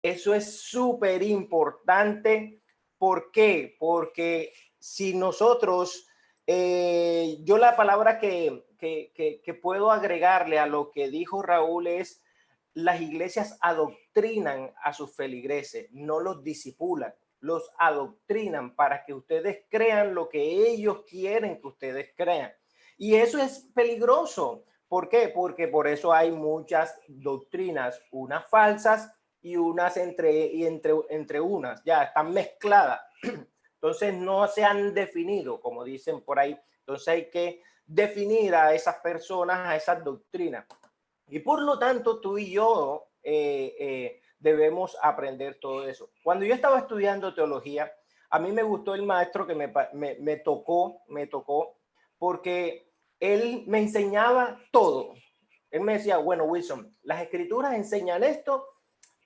Eso es súper importante. ¿Por qué? Porque si nosotros, yo la palabra que puedo agregarle a lo que dijo Raúl es, las iglesias adoctrinan a sus feligreses, no los disipulan, los adoctrinan para que ustedes crean lo que ellos quieren que ustedes crean. Y eso es peligroso. ¿Por qué? Porque por eso hay muchas doctrinas, unas falsas y unas entre unas, ya están mezcladas. Entonces no se han definido, como dicen por ahí. Entonces hay que definir a esas personas, a esas doctrinas. Y por lo tanto, tú y yo debemos aprender todo eso. Cuando yo estaba estudiando teología, a mí me gustó el maestro que me tocó, porque él me enseñaba todo. Él me decía, bueno, Wilson, las escrituras enseñan esto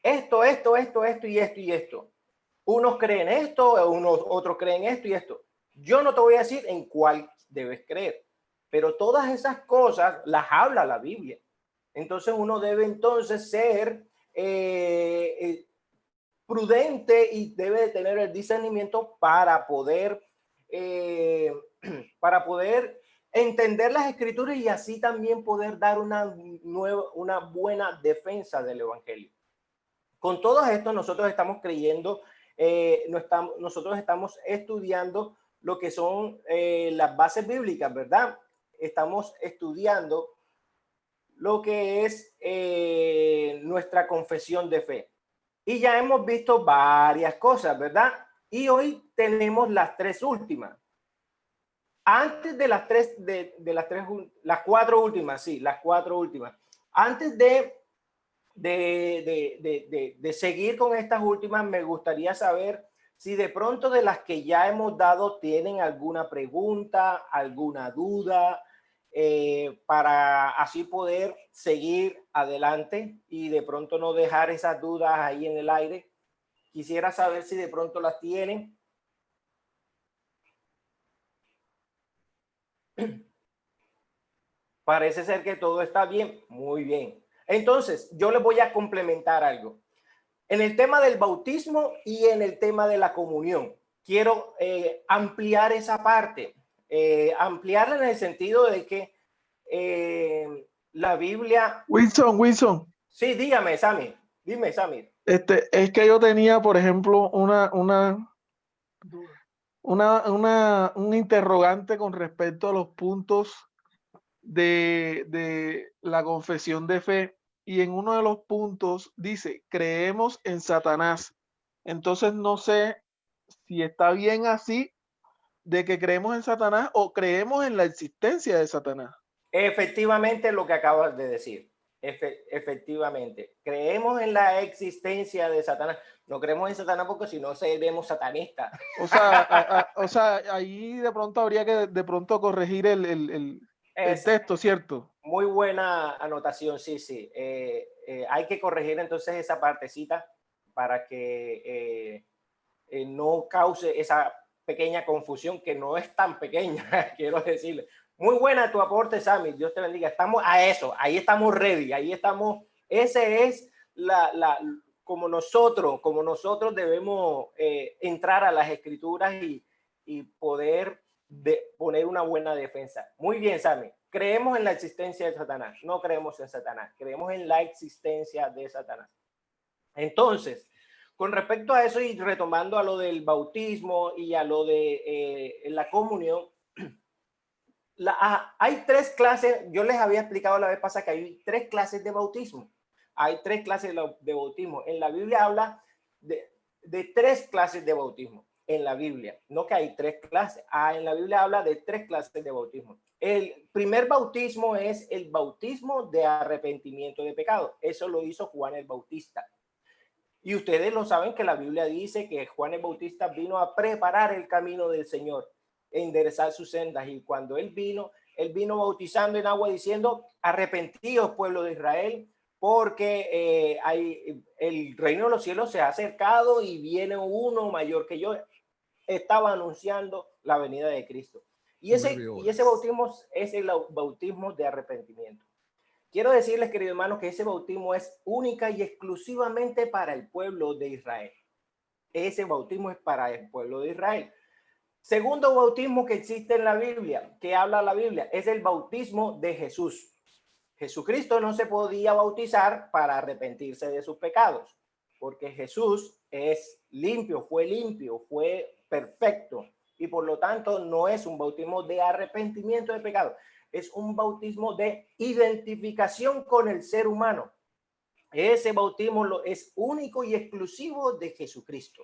y esto. Unos creen esto, otros creen esto y esto. Yo no te voy a decir en cuál debes creer, pero todas esas cosas las habla la Biblia. Entonces uno debe entonces ser prudente y debe de tener el discernimiento para poder entender las escrituras y así también poder dar una buena defensa del evangelio. Con todo esto nosotros estamos creyendo, nosotros estamos estudiando lo que son las bases bíblicas, ¿verdad? Estamos estudiando lo que es nuestra confesión de fe. Y ya hemos visto varias cosas, ¿verdad? Y hoy tenemos las tres últimas. Antes de las cuatro últimas, sí, las cuatro últimas. Antes de seguir con estas últimas, me gustaría saber si de pronto de las que ya hemos dado tienen alguna pregunta, alguna duda, para así poder seguir adelante y de pronto no dejar esas dudas ahí en el aire. Quisiera saber si de pronto las tienen. Parece ser que todo está bien. Muy bien. Entonces, yo les voy a complementar algo. En el tema del bautismo y en el tema de la comunión, quiero ampliar esa parte, ampliarla en el sentido de que la Biblia... Wilson. Sí, dígame, Sammy. Dime, Sammy. Es que yo tenía, por ejemplo, un interrogante con respecto a los puntos de la confesión de fe, y en uno de los puntos dice, creemos en Satanás. Entonces no sé si está bien así, de que creemos en Satanás o creemos en la existencia de Satanás. Efectivamente, lo que acabas de decir. Efectivamente, creemos en la existencia de Satanás. No creemos en Satanás porque si no seremos satanistas. O sea, ahí de pronto habría que de pronto corregir el texto, ¿cierto? Muy buena anotación, sí, sí. Hay que corregir entonces esa partecita para que no cause esa pequeña confusión, que no es tan pequeña, quiero decirle. Muy buena tu aporte, Sammy. Dios te bendiga. Estamos a eso, ahí estamos ready, ahí estamos. Ese es como nosotros debemos entrar a las escrituras y poder poner una buena defensa. Muy bien, Sammy. Creemos en la existencia de Satanás. No creemos en Satanás, creemos en la existencia de Satanás. Entonces, con respecto a eso y retomando a lo del bautismo y a lo de la comunión, hay tres clases. Yo les había explicado la vez pasada que hay tres clases de bautismo. Hay tres clases de bautismo. En la Biblia habla de tres clases de bautismo. En la Biblia, no que hay tres clases. En la Biblia habla de tres clases de bautismo. El primer bautismo es el bautismo de arrepentimiento de pecado. Eso lo hizo Juan el Bautista. Y ustedes lo saben que la Biblia dice que Juan el Bautista vino a preparar el camino del Señor, enderezar sus sendas. Y cuando él vino bautizando en agua diciendo, arrepentíos, pueblo de Israel, porque el reino de los cielos se ha acercado y viene uno mayor que yo. Estaba anunciando la venida de Cristo. Y ese bautismo es el bautismo de arrepentimiento. quiero decirles, queridos hermanos, que ese bautismo es única y exclusivamente para el pueblo de Israel. Ese bautismo es para el pueblo de Israel. Segundo bautismo que existe en la Biblia, que habla la Biblia, es el bautismo de Jesús. Jesucristo no se podía bautizar para arrepentirse de sus pecados, porque Jesús es limpio, fue perfecto, y por lo tanto no es un bautismo de arrepentimiento de pecado, es un bautismo de identificación con el ser humano. Ese bautismo es único y exclusivo de Jesucristo.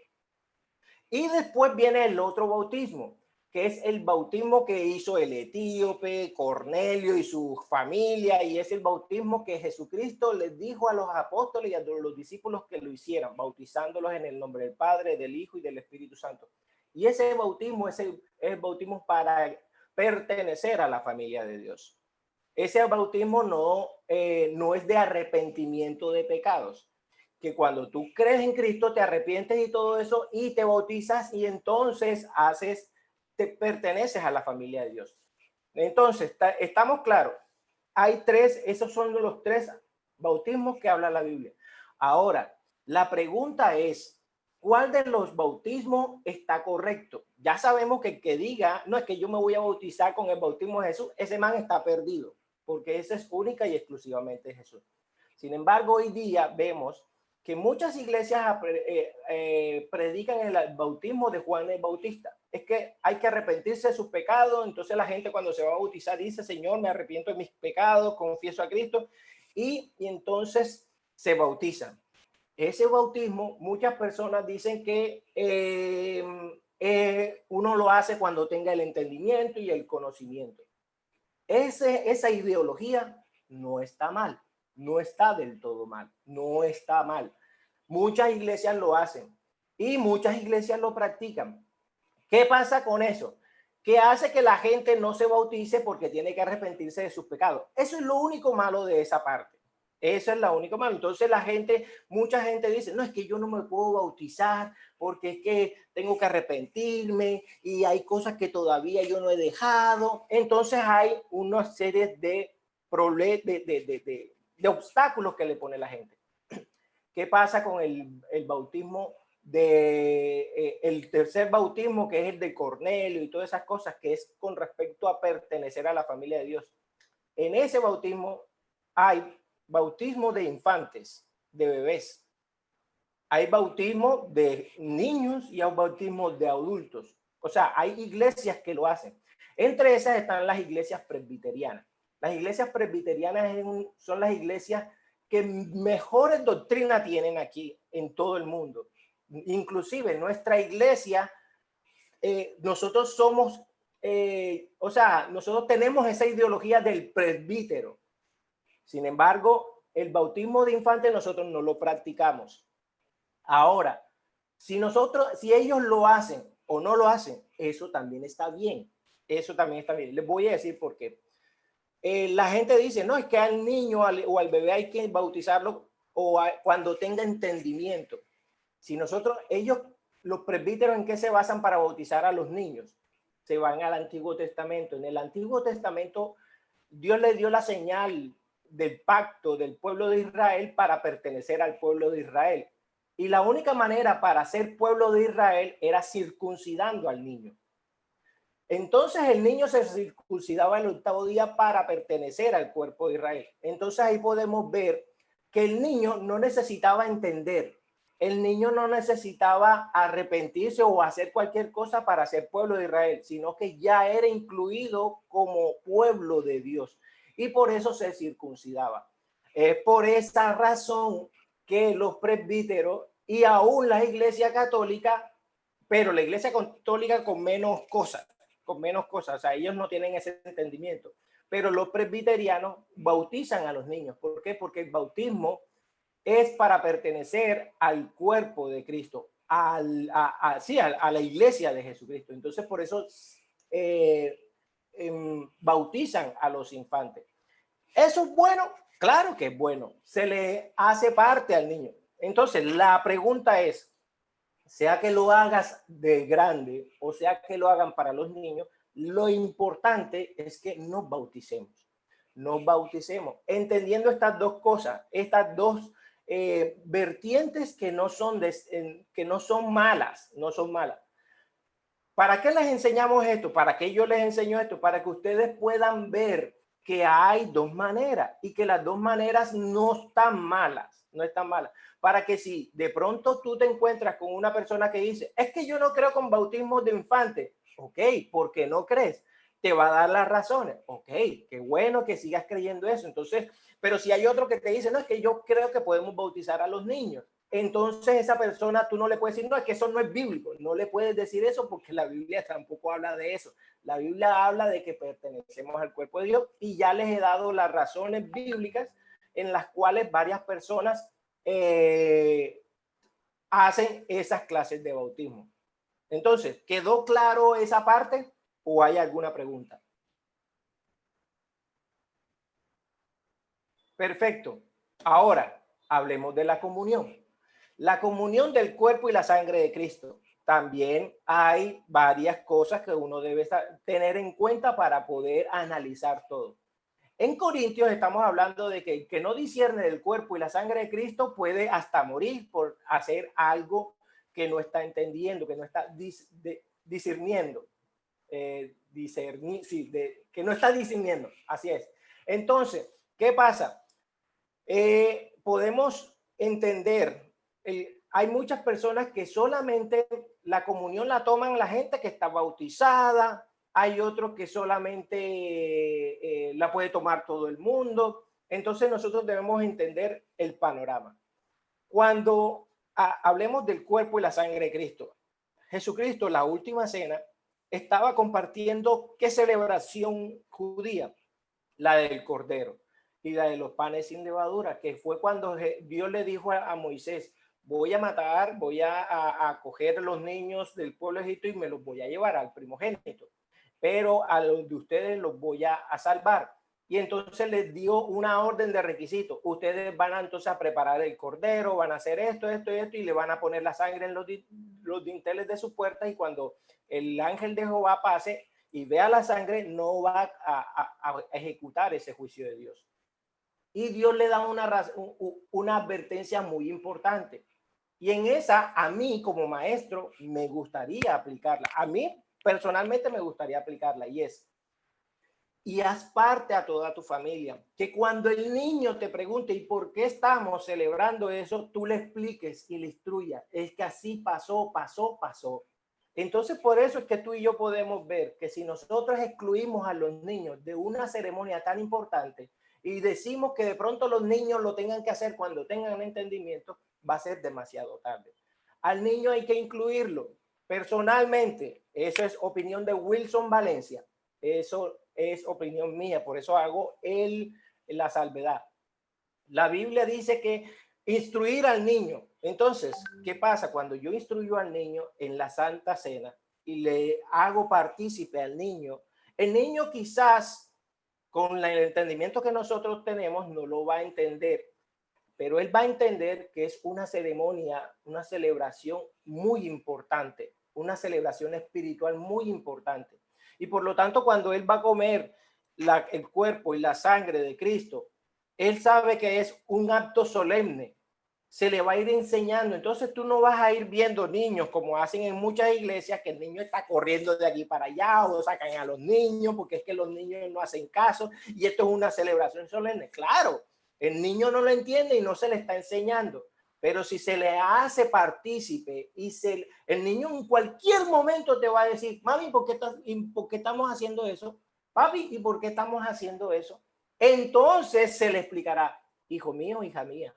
Y después viene el otro bautismo, que es el bautismo que hizo el etíope, Cornelio y su familia, y es el bautismo que Jesucristo les dijo a los apóstoles y a los discípulos que lo hicieran, bautizándolos en el nombre del Padre, del Hijo y del Espíritu Santo. Y ese bautismo es el bautismo para pertenecer a la familia de Dios. Ese bautismo no es de arrepentimiento de pecados, que cuando tú crees en Cristo te arrepientes y todo eso y te bautizas y entonces te perteneces a la familia de Dios. Entonces, estamos claros. Hay tres, esos son los tres bautismos que habla la Biblia. Ahora, la pregunta es, ¿cuál de los bautismos está correcto? Ya sabemos que el que diga, no es que yo me voy a bautizar con el bautismo de Jesús, ese man está perdido, porque esa es única y exclusivamente Jesús. Sin embargo, hoy día vemos que muchas iglesias predican el bautismo de Juan el Bautista. Es que hay que arrepentirse de sus pecados. Entonces la gente cuando se va a bautizar dice, Señor, me arrepiento de mis pecados, confieso a Cristo. Y entonces se bautizan. Ese bautismo, muchas personas dicen que uno lo hace cuando tenga el entendimiento y el conocimiento. Esa ideología no está mal, no está del todo mal, no está mal. Muchas iglesias lo hacen y muchas iglesias lo practican. ¿Qué pasa con eso? Que hace que la gente no se bautice porque tiene que arrepentirse de sus pecados. Eso es lo único malo de esa parte. Eso es lo único malo. Entonces mucha gente dice, no, es que yo no me puedo bautizar porque es que tengo que arrepentirme y hay cosas que todavía yo no he dejado. Entonces hay una serie de problemas, de obstáculos que le pone la gente. ¿Qué pasa con el bautismo el tercer bautismo, que es el de Cornelio y todas esas cosas, que es con respecto a pertenecer a la familia de Dios? En ese bautismo hay bautismo de infantes, de bebés. Hay bautismo de niños y hay bautismo de adultos. O sea, hay iglesias que lo hacen. Entre esas están las iglesias presbiterianas. Las iglesias presbiterianas son las iglesias que mejores doctrinas tienen aquí en todo el mundo. Inclusive nuestra iglesia, nosotros somos, nosotros tenemos esa ideología del presbítero. Sin embargo, el bautismo de infantes nosotros no lo practicamos. Ahora, si ellos lo hacen o no lo hacen, eso también está bien. Eso también está bien. Les voy a decir por qué. La gente dice, no, es que al niño o al bebé hay que bautizarlo cuando tenga entendimiento. Si los presbíteros, ¿en qué se basan para bautizar a los niños? Se van al Antiguo Testamento. En el Antiguo Testamento, Dios le dio la señal del pacto del pueblo de Israel para pertenecer al pueblo de Israel. Y la única manera para ser pueblo de Israel era circuncidando al niño. Entonces el niño se circuncidaba el 8º día para pertenecer al cuerpo de Israel. Entonces ahí podemos ver que el niño no necesitaba entender. El niño no necesitaba arrepentirse o hacer cualquier cosa para ser pueblo de Israel, sino que ya era incluido como pueblo de Dios. Y por eso se circuncidaba. Es por esa razón que los presbíteros y aún la iglesia católica, pero la iglesia católica con menos cosas, o sea, ellos no tienen ese entendimiento, pero los presbiterianos bautizan a los niños. ¿Por qué? Porque el bautismo es para pertenecer al cuerpo de Cristo, a la iglesia de Jesucristo. Entonces, por eso bautizan a los infantes. ¿Eso es bueno? Claro que es bueno. Se le hace parte al niño. Entonces, la pregunta es, sea que lo hagas de grande o sea que lo hagan para los niños, lo importante es que nos bauticemos. nos bauticemos, entendiendo estas dos cosas, estas dos vertientes que no son malas, no son malas. ¿Para qué les enseñamos esto? ¿Para qué yo les enseño esto? Para que ustedes puedan ver que hay dos maneras y que las dos maneras no están malas, no están malas. Para que si de pronto tú te encuentras con una persona que dice, es que yo no creo con bautismo de infante, ok, ¿por qué no crees? Te va a dar las razones, ok, qué bueno que sigas creyendo eso. Entonces, pero si hay otro que te dice, no, es que yo creo que podemos bautizar a los niños. Entonces esa persona tú no le puedes decir, no, es que eso no es bíblico, no le puedes decir eso porque la Biblia tampoco habla de eso. La Biblia habla de que pertenecemos al cuerpo de Dios y ya les he dado las razones bíblicas en las cuales varias personas hacen esas clases de bautismo. Entonces, ¿quedó claro esa parte o hay alguna pregunta? Perfecto. Ahora, hablemos de la comunión. La comunión del cuerpo y la sangre de Cristo. También hay varias cosas que uno debe tener en cuenta para poder analizar todo. En Corintios estamos hablando de que el que no discierne del cuerpo y la sangre de Cristo puede hasta morir por hacer algo que no está entendiendo, que no está discerniendo. Que no está discerniendo. Así es. Entonces, ¿qué pasa? Podemos entender, hay muchas personas que solamente la comunión la toman la gente que está bautizada, hay otros que solamente la puede tomar todo el mundo. Entonces nosotros debemos entender el panorama. Cuando hablemos del cuerpo y la sangre de Cristo, Jesucristo, la última cena, estaba compartiendo ¿qué celebración judía? La del Cordero y la de los panes sin levadura, que fue cuando Dios le dijo a Moisés, voy a matar, voy a coger a los niños del pueblo de Egipto y me los voy a llevar al primogénito, pero a los de ustedes los voy a salvar. Y entonces les dio una orden de requisitos. Ustedes van a, entonces a preparar el cordero, van a hacer esto, esto y esto, y le van a poner la sangre en los dinteles de sus puertas, y cuando el ángel de Jehová pase y vea la sangre, no va a ejecutar ese juicio de Dios. Y Dios le da una advertencia muy importante. Y en esa, a mí como maestro, me gustaría aplicarla. A mí personalmente me gustaría aplicarla, y es, y haz parte a toda tu familia. Que cuando el niño te pregunte, ¿y por qué estamos celebrando eso? Tú le expliques y le instruyas. Es que así pasó. Entonces, por eso es que tú y yo podemos ver que si nosotros excluimos a los niños de una ceremonia tan importante y decimos que de pronto los niños lo tengan que hacer cuando tengan entendimiento, va a ser demasiado tarde. Al niño hay que incluirlo. Personalmente, eso es opinión de Wilson Valencia. Eso es opinión mía, por eso hago la salvedad. La Biblia dice que instruir al niño. Entonces, ¿qué pasa cuando yo instruyo al niño en la Santa Cena y le hago partícipe al niño? El niño quizás con el entendimiento que nosotros tenemos no lo va a entender, pero él va a entender que es una ceremonia, una celebración muy importante, una celebración espiritual muy importante. Y por lo tanto, cuando él va a comer el cuerpo y la sangre de Cristo, él sabe que es un acto solemne, se le va a ir enseñando. Entonces tú no vas a ir viendo niños como hacen en muchas iglesias, que el niño está corriendo de aquí para allá o sacan a los niños porque es que los niños no hacen caso y esto es una celebración solemne. Claro, el niño no lo entiende y no se le está enseñando, pero si se le hace partícipe y el niño en cualquier momento te va a decir, mami, ¿por qué estamos haciendo eso? Papi, ¿y por qué estamos haciendo eso? Entonces se le explicará, hijo mío, hija mía,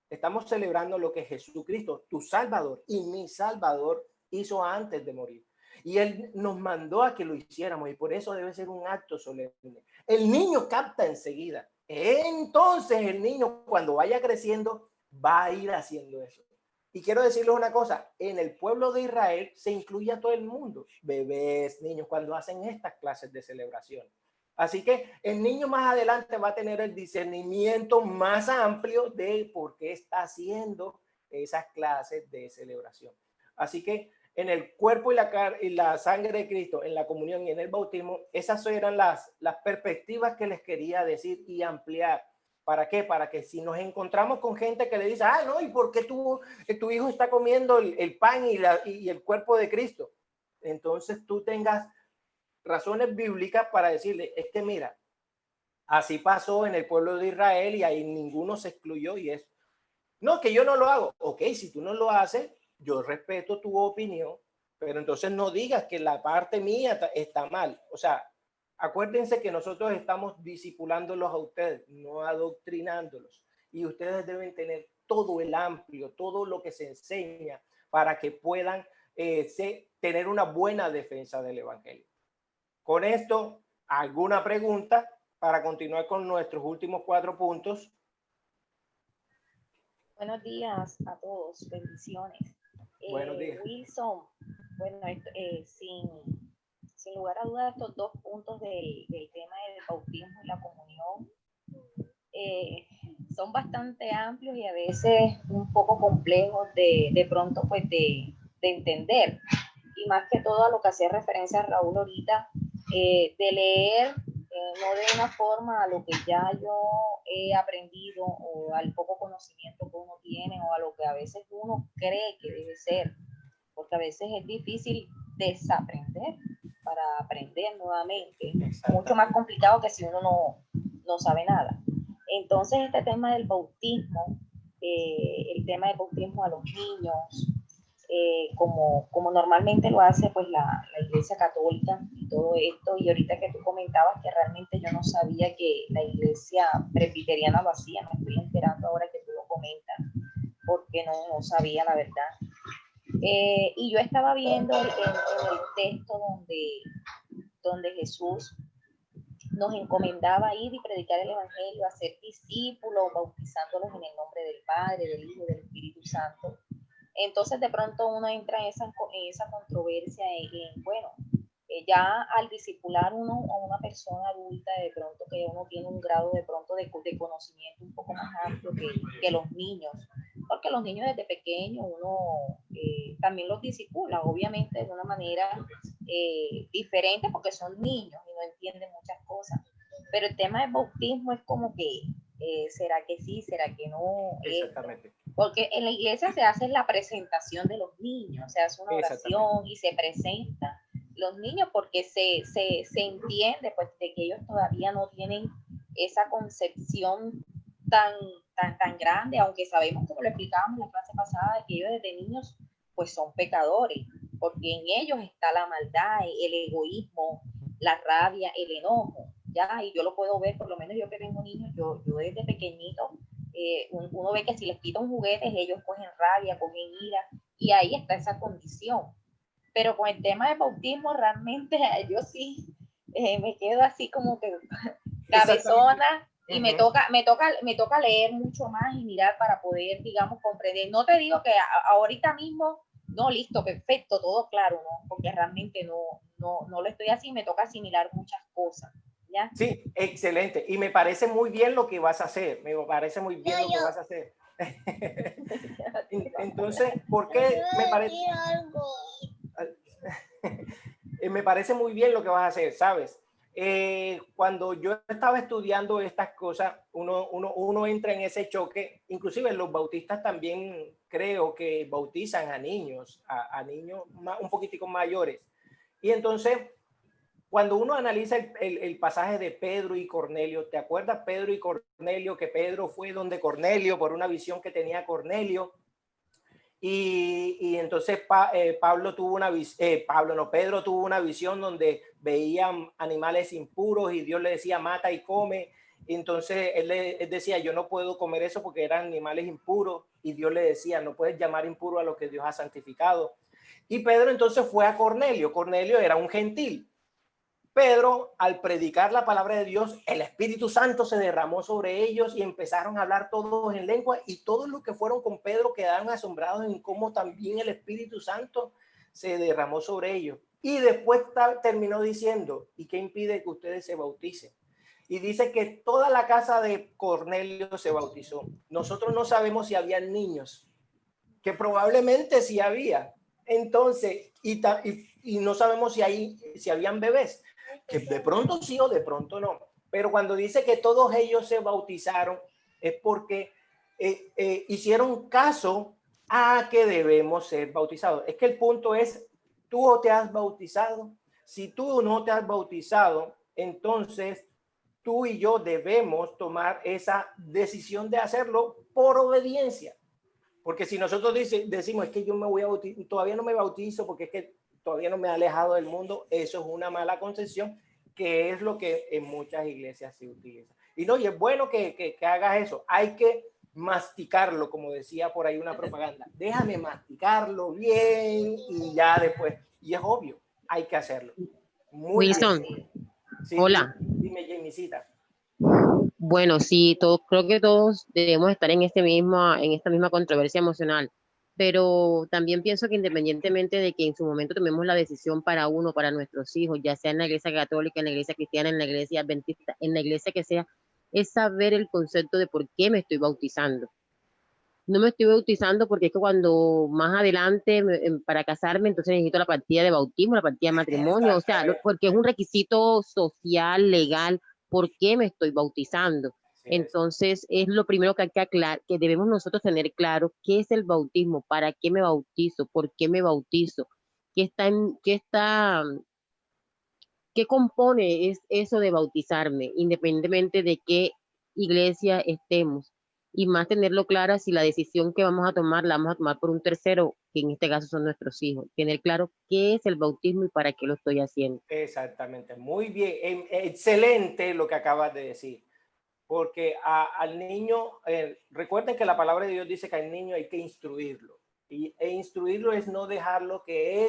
estamos celebrando lo que Jesucristo, tu Salvador y mi Salvador, hizo antes de morir. Y Él nos mandó a que lo hiciéramos, y por eso debe ser un acto solemne. El niño capta enseguida. Entonces el niño, cuando vaya creciendo, va a ir haciendo eso. Y quiero decirles una cosa, en el pueblo de Israel se incluye a todo el mundo, bebés, niños, cuando hacen estas clases de celebración. Así que el niño más adelante va a tener el discernimiento más amplio de por qué está haciendo esas clases de celebración. Así que en el cuerpo y la sangre de Cristo, en la comunión y en el bautismo, esas eran las perspectivas que les quería decir y ampliar. ¿Para qué? Para que si nos encontramos con gente que le dice, ah, no, ¿y por qué tu hijo está comiendo el pan y el cuerpo de Cristo? Entonces tú tengas razones bíblicas para decirle, es que mira, así pasó en el pueblo de Israel y ahí ninguno se excluyó y es, no, que yo no lo hago. Ok, si tú no lo haces, yo respeto tu opinión, pero entonces no digas que la parte mía está mal. O sea, acuérdense que nosotros estamos discipulándolos a ustedes, no adoctrinándolos. Y ustedes deben tener todo el amplio, todo lo que se enseña para que puedan tener una buena defensa del evangelio. Con esto, ¿alguna pregunta para continuar con nuestros últimos 4 puntos? Buenos días a todos, bendiciones. Buenos días. Wilson, bueno, sin lugar a dudas, estos 2 puntos del tema del bautismo y la comunión son bastante amplios y a veces un poco complejos de pronto pues de entender. Y más que todo a lo que hacía referencia a Raúl ahorita, de leer no de una forma a lo que ya yo he aprendido o al poco conocimiento que uno tiene o a lo que a veces uno cree que debe ser, porque a veces es difícil desaprender para aprender nuevamente, mucho más complicado que si uno no sabe nada. Entonces este tema del bautismo, el tema del bautismo a los niños, como normalmente lo hace pues la Iglesia Católica y todo esto, y ahorita que tú comentabas que realmente yo no sabía que la Iglesia Presbiteriana lo hacía, me estoy enterando ahora que tú lo comentas, porque no sabía la verdad. Y yo estaba viendo en el texto donde Jesús nos encomendaba ir y predicar el Evangelio, hacer discípulos, bautizándolos en el nombre del Padre, del Hijo y del Espíritu Santo. Entonces de pronto uno entra en esa controversia bueno, ya al discipular uno a una persona adulta, de pronto que uno tiene un grado de pronto de conocimiento un poco más amplio que los niños, porque los niños desde pequeños uno también los discipula, obviamente de una manera diferente porque son niños y no entienden muchas cosas, pero el tema del bautismo es como que ¿será que sí? ¿Será que no? Exactamente. Porque en la iglesia se hace la presentación de los niños, se hace una oración y se presenta los niños porque se entiende pues de que ellos todavía no tienen esa concepción tan grande, aunque sabemos, como lo explicábamos en la clase pasada, que ellos desde niños pues son pecadores, porque en ellos está la maldad, el egoísmo, la rabia, el enojo, ya, y yo lo puedo ver, por lo menos yo que tengo niños, yo desde pequeñito, uno ve que si les quitan juguetes, ellos cogen rabia, cogen ira, y ahí está esa condición. Pero con el tema del bautismo, realmente yo sí me quedo así como que cabezona, y me toca leer mucho más y mirar para poder, digamos, comprender. No te digo que ahorita mismo, no, listo, perfecto, todo claro, ¿no? Porque realmente no lo estoy así, me toca asimilar muchas cosas. ¿Ya? Sí, excelente. Y me parece muy bien lo que vas a hacer. Me parece muy bien lo que vas a hacer. Entonces, ¿por qué me parece? Me parece muy bien lo que vas a hacer, ¿sabes? Cuando yo estaba estudiando estas cosas, uno entra en ese choque. Inclusive los bautistas también creo que bautizan a niños, a niños un poquitico mayores. Y entonces, cuando uno analiza el pasaje de Pedro y Cornelio, ¿te acuerdas Pedro y Cornelio? Que Pedro fue donde Cornelio por una visión que tenía Cornelio. Y entonces Pedro tuvo una visión donde veían animales impuros y Dios le decía mata y come. Entonces él decía yo no puedo comer eso porque eran animales impuros y Dios le decía no puedes llamar impuro a lo que Dios ha santificado. Y Pedro entonces fue a Cornelio. Cornelio era un gentil. Pedro, al predicar la palabra de Dios, el Espíritu Santo se derramó sobre ellos y empezaron a hablar todos en lengua, y todos los que fueron con Pedro quedaron asombrados en cómo también el Espíritu Santo se derramó sobre ellos. Y después terminó diciendo, ¿y qué impide que ustedes se bauticen? Y dice que toda la casa de Cornelio se bautizó. Nosotros no sabemos si había niños, que probablemente sí había. Entonces, y no sabemos si habían bebés, que de pronto sí o de pronto no. Pero cuando dice que todos ellos se bautizaron, es porque hicieron caso a que debemos ser bautizados. Es que el punto es, ¿tú te has bautizado? Si tú no te has bautizado, entonces tú y yo debemos tomar esa decisión de hacerlo por obediencia. Porque si nosotros decimos, es que yo me voy a bautizar, todavía no me bautizo porque es que todavía no me he alejado del mundo, eso es una mala concepción, que es lo que en muchas iglesias se utiliza. Y no, y es bueno que hagas eso. Hay que masticarlo, como decía por ahí una propaganda. Déjame masticarlo bien y ya después. Y es obvio, hay que hacerlo. Muy Wilson, bien. Sí, hola. dime, Jamisita. Bueno, sí, creo que todos debemos estar en esta misma controversia emocional, pero también pienso que independientemente de que en su momento tomemos la decisión para uno, para nuestros hijos, ya sea en la iglesia católica, en la iglesia cristiana, en la iglesia adventista, en la iglesia que sea, es saber el concepto de por qué me estoy bautizando. No me estoy bautizando porque es que cuando más adelante para casarme, entonces necesito la partida de bautismo, la partida de matrimonio, o sea, porque es un requisito social, legal, ¿por qué me estoy bautizando? Entonces es lo primero que hay que aclarar, que debemos nosotros tener claro qué es el bautismo, para qué me bautizo, por qué me bautizo, qué compone es eso de bautizarme, independientemente de qué iglesia estemos, y más tenerlo clara si la decisión que vamos a tomar la vamos a tomar por un tercero, que en este caso son nuestros hijos. Tener claro qué es el bautismo y para qué lo estoy haciendo. Exactamente, muy bien, excelente lo que acabas de decir, porque al niño, recuerden que la palabra de Dios dice que al niño hay que instruirlo, e instruirlo es no dejarlo que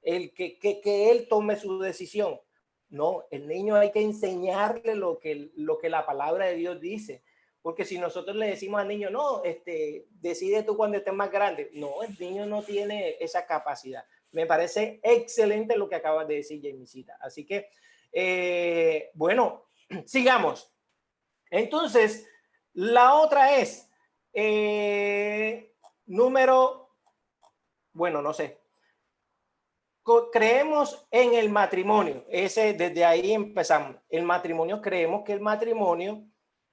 él tome su decisión. No, el niño hay que enseñarle lo que la palabra de Dios dice, porque si nosotros le decimos al niño, no, decide tú cuando estés más grande, no, el niño no tiene esa capacidad. Me parece excelente lo que acabas de decir, Jamisita. Así que, bueno, sigamos. Entonces, la otra es bueno, no sé. Creemos en el matrimonio. Desde ahí empezamos. El matrimonio, creemos que el matrimonio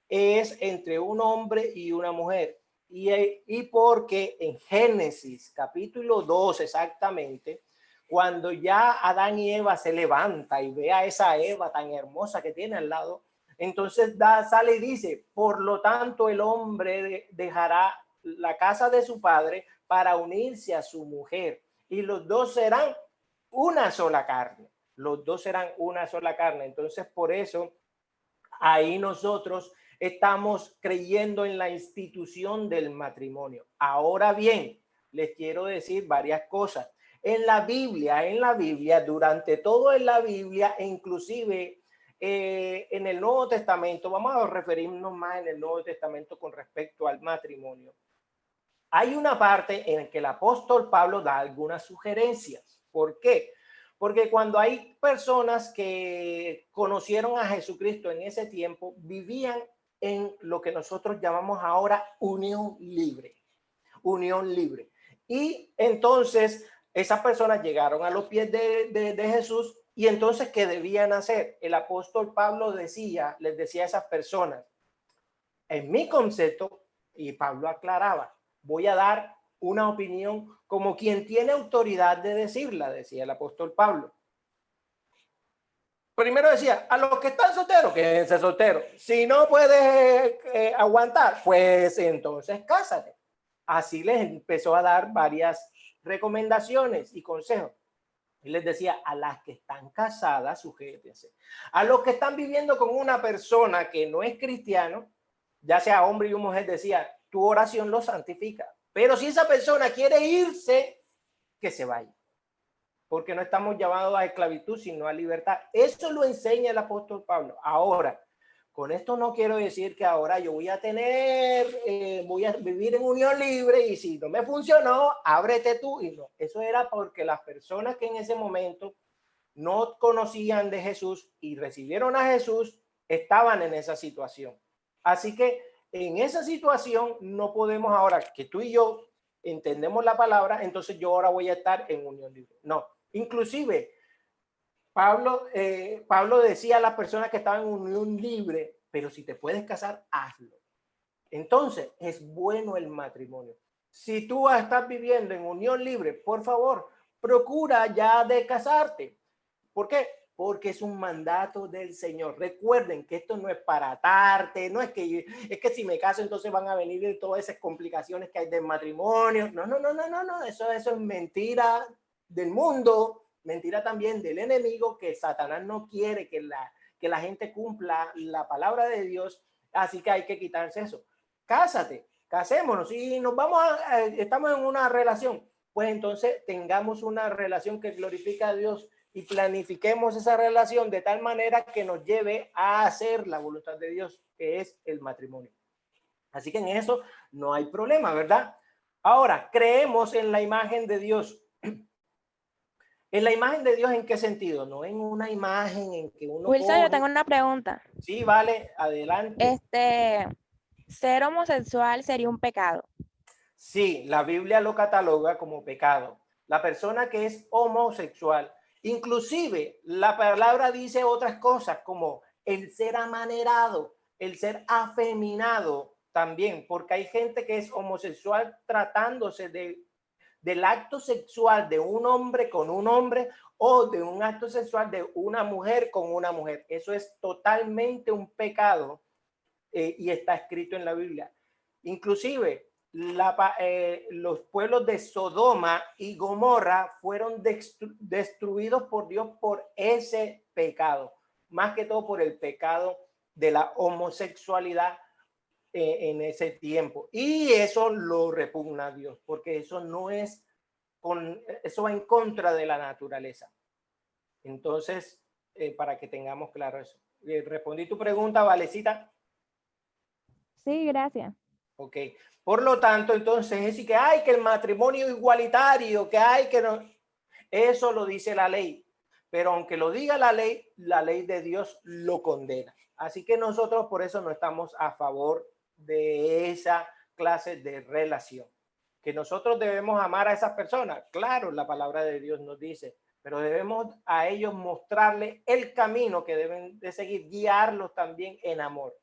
es entre un hombre y una mujer. Y porque en Génesis capítulo 2 exactamente, cuando ya Adán y Eva se levanta y ve a esa Eva tan hermosa que tiene al lado, entonces sale y dice, por lo tanto el hombre dejará la casa de su padre para unirse a su mujer y los dos serán una sola carne. Los dos serán una sola carne. Entonces, por eso, ahí nosotros estamos creyendo en la institución del matrimonio. Ahora bien, les quiero decir varias cosas. En la Biblia, durante todo en la Biblia, e inclusive en el Nuevo Testamento, vamos a referirnos más en el Nuevo Testamento con respecto al matrimonio. Hay una parte en la que el apóstol Pablo da algunas sugerencias. ¿Por qué? Porque cuando hay personas que conocieron a Jesucristo en ese tiempo, vivían en lo que nosotros llamamos ahora unión libre. Unión libre. Y entonces esas personas llegaron a los pies de Jesús y entonces, ¿qué debían hacer? El apóstol Pablo les decía a esas personas, en mi concepto, y Pablo aclaraba, voy a dar una opinión como quien tiene autoridad de decirla, decía el apóstol Pablo. Primero decía, a los que están solteros, quédense solteros. Si no puedes aguantar, pues entonces cásate. Así les empezó a dar varias recomendaciones y consejos. Y les decía, a las que están casadas, sujétense. A los que están viviendo con una persona que no es cristiano, ya sea hombre o mujer, decía, tu oración lo santifica. Pero si esa persona quiere irse, que se vaya. Porque no estamos llamados a esclavitud, sino a libertad. Eso lo enseña el apóstol Pablo. Ahora, con esto no quiero decir que ahora yo voy a vivir en unión libre y si no me funcionó, ábrete tú. Y no, eso era porque las personas que en ese momento no conocían de Jesús y recibieron a Jesús, estaban en esa situación. Así que en esa situación no podemos ahora que tú y yo entendemos la palabra, entonces yo ahora voy a estar en unión libre. No, inclusive Pablo decía a las personas que estaban en unión libre, pero si te puedes casar, hazlo. Entonces es bueno el matrimonio. Si tú estás viviendo en unión libre, por favor, procura ya de casarte. ¿Por qué? Porque es un mandato del Señor. Recuerden que esto no es para atarte, no es que si me caso entonces van a venir todas esas complicaciones que hay del matrimonio. No. Eso es mentira del mundo, mentira también del enemigo, que Satanás no quiere que la gente cumpla la palabra de Dios, así que hay que quitarse eso. Cásate, casémonos y nos vamos estamos en una relación, pues entonces tengamos una relación que glorifica a Dios y planifiquemos esa relación de tal manera que nos lleve a hacer la voluntad de Dios, que es el matrimonio. Así que en eso no hay problema, ¿verdad? Ahora, creemos en la imagen de Dios. ¿En la imagen de Dios en qué sentido? No en una imagen en que uno Wilson, coge... yo tengo una pregunta. Sí, vale, adelante. ¿Ser homosexual sería un pecado? Sí, la Biblia lo cataloga como pecado. La persona que es homosexual, inclusive la palabra dice otras cosas como el ser amanerado, el ser afeminado también, porque hay gente que es homosexual tratándose del acto sexual de un hombre con un hombre o de un acto sexual de una mujer con una mujer. Eso es totalmente un pecado y está escrito en la Biblia. Inclusive los pueblos de Sodoma y Gomorra fueron destruidos por Dios por ese pecado, más que todo por el pecado de la homosexualidad en ese tiempo. Y eso lo repugna a Dios, porque eso no es eso va en contra de la naturaleza. Entonces, para que tengamos claro eso. ¿Respondí tu pregunta, Valecita? Sí, gracias. Ok. Por lo tanto, entonces es decir que hay que el matrimonio igualitario, que hay que no. Eso lo dice la ley. Pero aunque lo diga la ley de Dios lo condena. Así que nosotros por eso no estamos a favor de esa clase de relación. Que nosotros debemos amar a esas personas. Claro, la palabra de Dios nos dice, pero debemos a ellos mostrarles el camino que deben de seguir, guiarlos también en amor.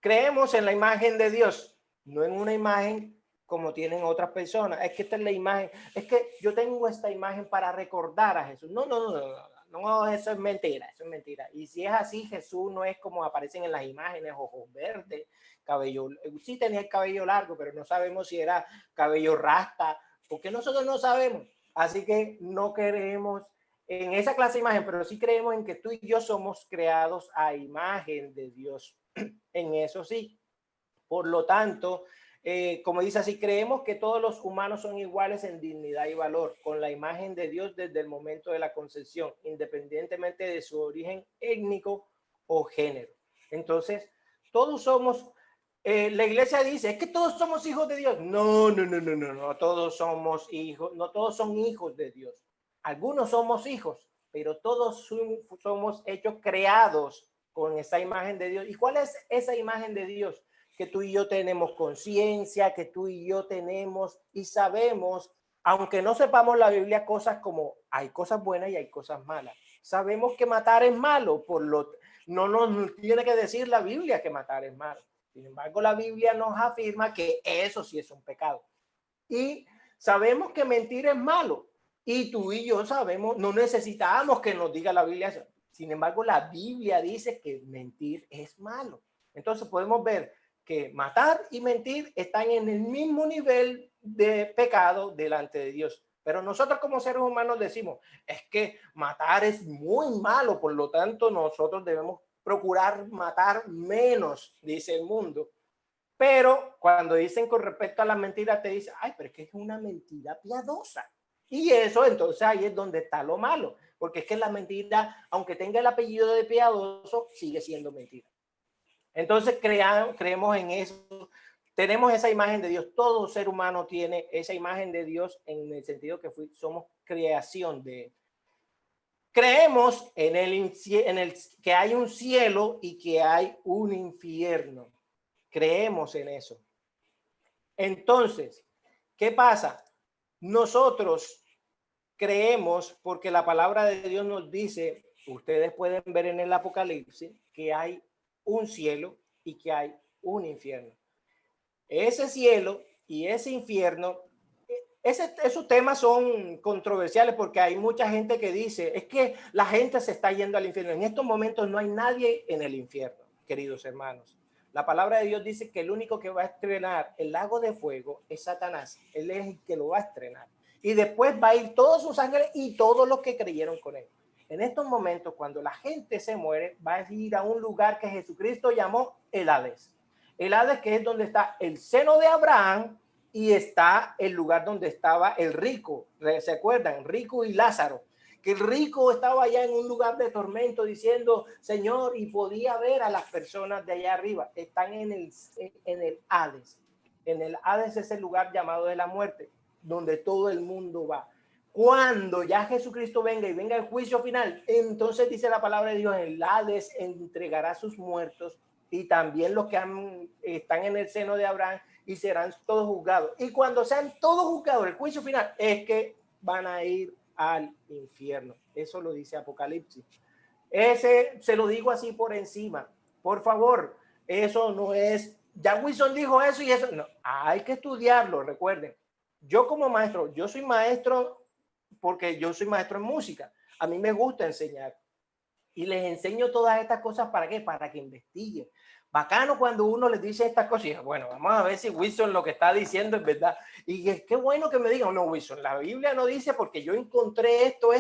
Creemos en la imagen de Dios, no en una imagen como tienen otras personas. Es que esta es la imagen, es que yo tengo esta imagen para recordar a Jesús. No, eso es mentira, eso es mentira. Y si es así, Jesús no es como aparecen en las imágenes, ojos verdes, cabello, sí tenía el cabello largo, pero no sabemos si era cabello rasta, porque nosotros no sabemos. Así que no creemos en esa clase de imagen, pero sí creemos en que tú y yo somos creados a imagen de Dios. En eso sí. Por lo tanto, como dice así, creemos que todos los humanos son iguales en dignidad y valor, con la imagen de Dios desde el momento de la concepción, independientemente de su origen étnico o género. Entonces, todos somos, la iglesia dice, es que todos somos hijos de Dios. No, todos somos hijos, no todos son hijos de Dios. Algunos somos hijos, pero todos somos hechos creados con esa imagen de Dios. ¿Y cuál es esa imagen de Dios? Que tú y yo tenemos conciencia, que tú y yo tenemos y sabemos, aunque no sepamos la Biblia, cosas como hay cosas buenas y hay cosas malas. Sabemos que matar es malo, no nos tiene que decir la Biblia que matar es malo. Sin embargo, la Biblia nos afirma que eso sí es un pecado. Y sabemos que mentir es malo. Y tú y yo sabemos, no necesitamos que nos diga la Biblia eso. Sin embargo, la Biblia dice que mentir es malo. Entonces podemos ver que matar y mentir están en el mismo nivel de pecado delante de Dios. Pero nosotros como seres humanos decimos, es que matar es muy malo, por lo tanto nosotros debemos procurar matar menos, dice el mundo. Pero cuando dicen con respecto a la mentira, te dicen, ay, pero es que es una mentira piadosa. Y eso, entonces ahí es donde está lo malo, porque es que la mentira, aunque tenga el apellido de piadoso, sigue siendo mentira. Entonces creemos en eso, tenemos esa imagen de Dios, todo ser humano tiene esa imagen de Dios en el sentido que somos creación de Él. Creemos que hay un cielo y que hay un infierno. Creemos en eso. Entonces, ¿qué pasa? Nosotros creemos, porque la palabra de Dios nos dice, ustedes pueden ver en el Apocalipsis, que hay un cielo y que hay un infierno. Ese cielo y ese infierno, esos temas son controversiales porque hay mucha gente que dice, es que la gente se está yendo al infierno. En estos momentos no hay nadie en el infierno, queridos hermanos. La palabra de Dios dice que el único que va a estrenar el lago de fuego es Satanás. Él es el que lo va a estrenar. Y después va a ir todos sus ángeles y todos los que creyeron con él. En estos momentos, cuando la gente se muere, va a ir a un lugar que Jesucristo llamó el Hades. El Hades, que es donde está el seno de Abraham y está el lugar donde estaba el rico. ¿Se acuerdan? Rico y Lázaro. Que el rico estaba allá en un lugar de tormento diciendo, Señor, y podía ver a las personas de allá arriba. Están en el Hades. En el Hades es el lugar llamado de la muerte, donde todo el mundo va. Cuando ya Jesucristo venga y venga el juicio final, entonces dice la palabra de Dios, el Hades entregará a sus muertos y también los que están en el seno de Abraham y serán todos juzgados. Y cuando sean todos juzgados, el juicio final es que van a ir al infierno. Eso lo dice Apocalipsis. Ese se lo digo así por encima. Por favor, eso no es, ya Wilson dijo eso y eso, no, hay que estudiarlo, recuerden. Yo como maestro, yo soy maestro porque yo soy maestro en música. A mí me gusta enseñar. Y les enseño todas estas cosas, ¿para qué? Para que investiguen. Bacano cuando uno les dice estas cosas y bueno, vamos a ver si Wilson lo que está diciendo es verdad. Y es qué bueno que me digan, no, Wilson, la Biblia no dice porque yo encontré esto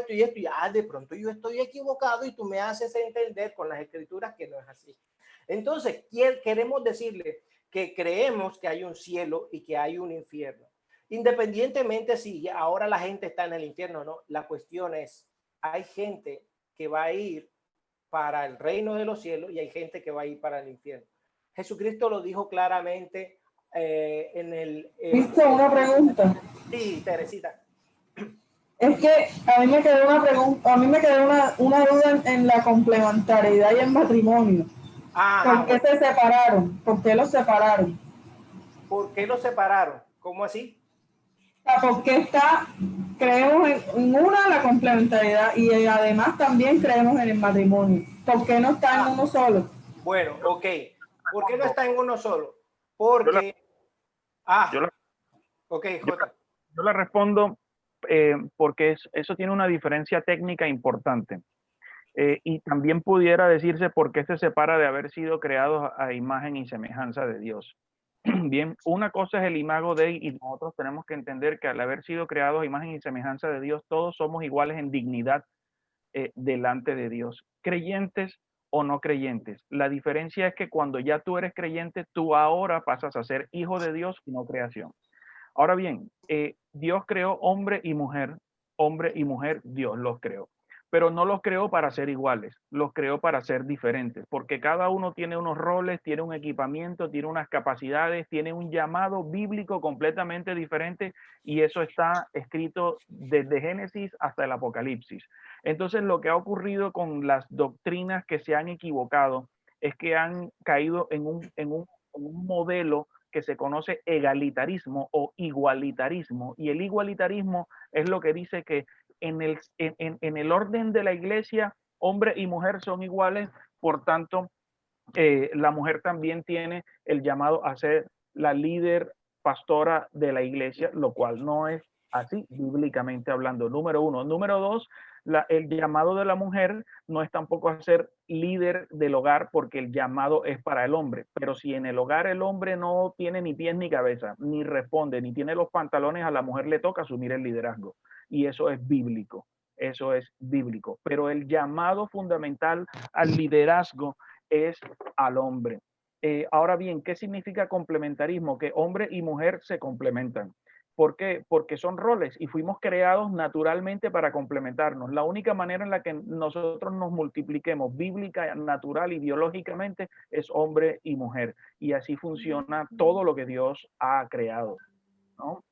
y de pronto yo estoy equivocado y tú me haces entender con las escrituras que no es así. Entonces, queremos decirle que creemos que hay un cielo y que hay un infierno. Independientemente si ahora la gente está en el infierno o no, la cuestión es, hay gente que va a ir para el reino de los cielos y hay gente que va a ir para el infierno. Jesucristo lo dijo claramente en el... Hice una pregunta. Sí, Teresita. Es que a mí me quedó una pregunta, a mí me quedó una duda en la complementariedad y el matrimonio. ¿Por qué se separaron? ¿Por qué los separaron? ¿Por qué los separaron? ¿Cómo así? ¿Por qué creemos en una, la complementariedad, y además también creemos en el matrimonio? ¿Por qué no está en uno solo? Bueno, ok. ¿Por qué no está en uno solo? Porque... ok, Jota. Yo le respondo porque eso tiene una diferencia técnica importante. Y también pudiera decirse por qué se separa de haber sido creados a imagen y semejanza de Dios. Bien, una cosa es el imago Dei y nosotros tenemos que entender que al haber sido creados a imagen y semejanza de Dios, todos somos iguales en dignidad delante de Dios, creyentes o no creyentes. La diferencia es que cuando ya tú eres creyente, tú ahora pasas a ser hijo de Dios y no creación. Ahora bien, Dios creó hombre y mujer, Dios los creó. Pero no los creó para ser iguales, los creó para ser diferentes, porque cada uno tiene unos roles, tiene un equipamiento, tiene unas capacidades, tiene un llamado bíblico completamente diferente y eso está escrito desde Génesis hasta el Apocalipsis. Entonces, lo que ha ocurrido con las doctrinas que se han equivocado es que han caído en un modelo que se conoce egalitarismo o igualitarismo, y el igualitarismo es lo que dice que en el orden de la iglesia, hombre y mujer son iguales, por tanto, la mujer también tiene el llamado a ser la líder pastora de la iglesia, lo cual no es así bíblicamente hablando, número uno. Número dos, el llamado de la mujer no es tampoco a ser líder del hogar porque el llamado es para el hombre, pero si en el hogar el hombre no tiene ni pies ni cabeza, ni responde, ni tiene los pantalones, a la mujer le toca asumir el liderazgo y eso es bíblico, pero el llamado fundamental al liderazgo es al hombre. Ahora bien, ¿qué significa complementarismo? Que hombre y mujer se complementan. ¿Por qué? Porque son roles y fuimos creados naturalmente para complementarnos. La única manera en la que nosotros nos multipliquemos bíblica, natural y biológicamente es hombre y mujer. Y así funciona todo lo que Dios ha creado, ¿no?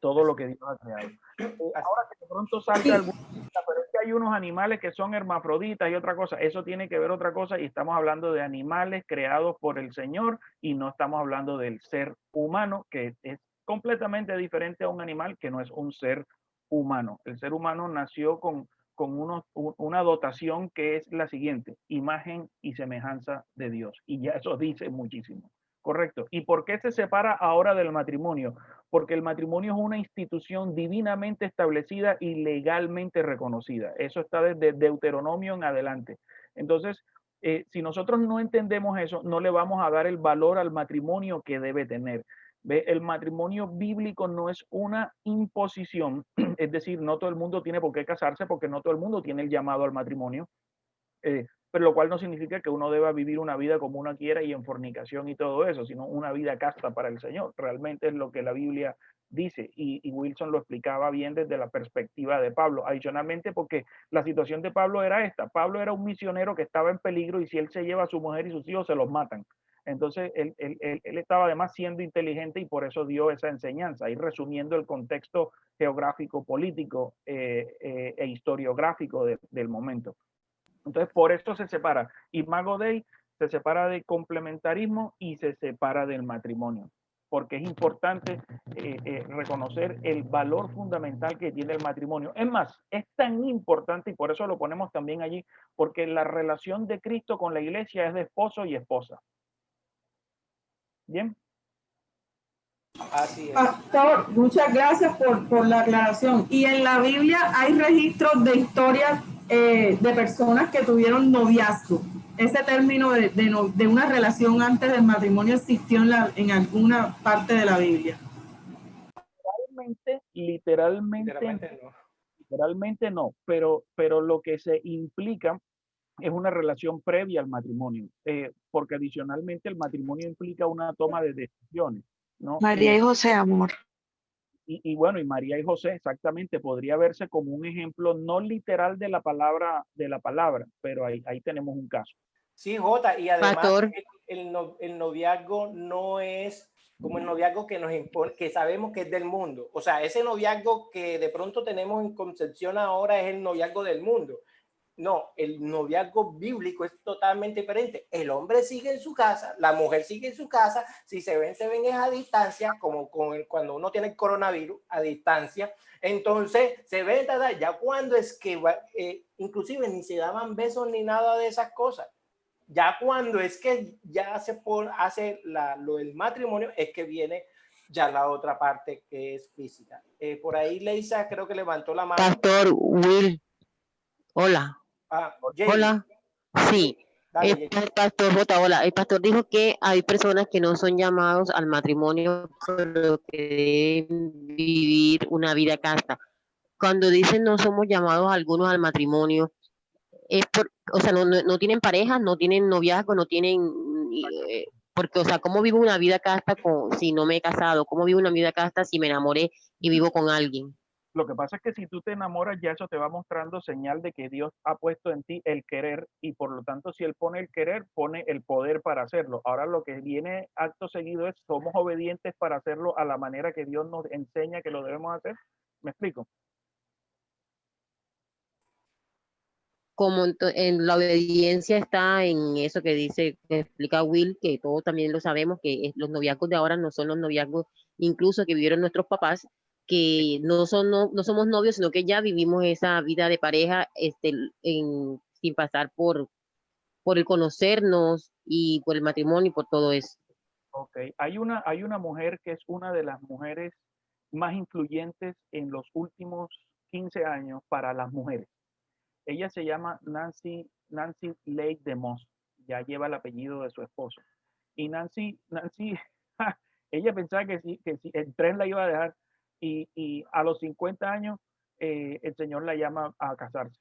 Todo lo que Dios ha creado. Ahora que de pronto salga alguna cosa, pero es que hay unos animales que son hermafroditas y otra cosa, eso tiene que ver otra cosa, y estamos hablando de animales creados por el Señor y no estamos hablando del ser humano, que es completamente diferente a un animal que no es un ser humano. El ser humano nació con una dotación que es la siguiente: imagen y semejanza de Dios. Y ya eso dice muchísimo. Correcto. ¿Y por qué se separa ahora del matrimonio? Porque el matrimonio es una institución divinamente establecida y legalmente reconocida. Eso está desde Deuteronomio en adelante. Entonces, si nosotros no entendemos eso, no le vamos a dar el valor al matrimonio que debe tener. ¿Ve? El matrimonio bíblico no es una imposición, es decir, no todo el mundo tiene por qué casarse, porque no todo el mundo tiene el llamado al matrimonio. Pero lo cual no significa que uno deba vivir una vida como uno quiera y en fornicación y todo eso, sino una vida casta para el Señor. Realmente es lo que la Biblia dice, y Wilson lo explicaba bien desde la perspectiva de Pablo. Adicionalmente, porque la situación de Pablo era esta: Pablo era un misionero que estaba en peligro, y si él se lleva a su mujer y sus hijos, se los matan. Entonces, él estaba además siendo inteligente, y por eso dio esa enseñanza, ahí resumiendo el contexto geográfico, político e historiográfico del momento. Entonces, por eso se separa. Imago Dei se separa de complementarismo y se separa del matrimonio, porque es importante reconocer el valor fundamental que tiene el matrimonio. Es más, es tan importante, y por eso lo ponemos también allí, porque la relación de Cristo con la iglesia es de esposo y esposa. ¿Bien? Así es. Pastor, muchas gracias por la aclaración. Y en la Biblia hay registros de historias de personas que tuvieron noviazgo. Ese término de una relación antes del matrimonio existió en alguna parte de la Biblia. Literalmente no, pero lo que se implica es una relación previa al matrimonio, porque adicionalmente el matrimonio implica una toma de decisiones, ¿no? María y José, amor. Y bueno, y María y José, exactamente, podría verse como un ejemplo no literal de la palabra, pero ahí tenemos un caso. Sí, Jota, y además Pastor, el noviazgo no es como el noviazgo que nos impone, que sabemos que es del mundo. O sea, ese noviazgo que de pronto tenemos en concepción ahora es el noviazgo del mundo. No, el noviazgo bíblico es totalmente diferente. El hombre sigue en su casa, la mujer sigue en su casa. Si se ven es a distancia, como cuando uno tiene el coronavirus, a distancia. Entonces se ven, ya cuando es que inclusive ni se daban besos ni nada de esas cosas. Ya cuando es que ya hace lo del matrimonio, es que viene ya la otra parte que es física. Por ahí Leisa creo que levantó la mano. Pastor Will, hola. Hola, sí. Dale, Pastor J, hola. El pastor dijo que hay personas que no son llamados al matrimonio, pero que deben vivir una vida casta. Cuando dicen no somos llamados algunos al matrimonio, es o sea, no tienen pareja, no tienen noviazgo, no tienen, porque, o sea, ¿cómo vivo una vida casta si no me he casado? ¿Cómo vivo una vida casta si me enamoré y vivo con alguien? Lo que pasa es que si tú te enamoras, ya eso te va mostrando señal de que Dios ha puesto en ti el querer, y por lo tanto, si Él pone el querer, pone el poder para hacerlo. Ahora lo que viene acto seguido es: somos obedientes para hacerlo a la manera que Dios nos enseña que lo debemos hacer. ¿Me explico? Como en la obediencia está en eso que explica Will, que todos también lo sabemos, que los noviazgos de ahora no son los noviazgos incluso que vivieron nuestros papás, que no somos novios, sino que ya vivimos esa vida de pareja sin pasar por el conocernos y por el matrimonio y por todo eso. Ok, hay una mujer que es una de las mujeres más influyentes en los últimos 15 años para las mujeres. Ella se llama Nancy Leigh DeMoss, ya lleva el apellido de su esposo. Y Nancy ella pensaba que si el tren la iba a dejar, y a los 50 años el Señor la llama a casarse.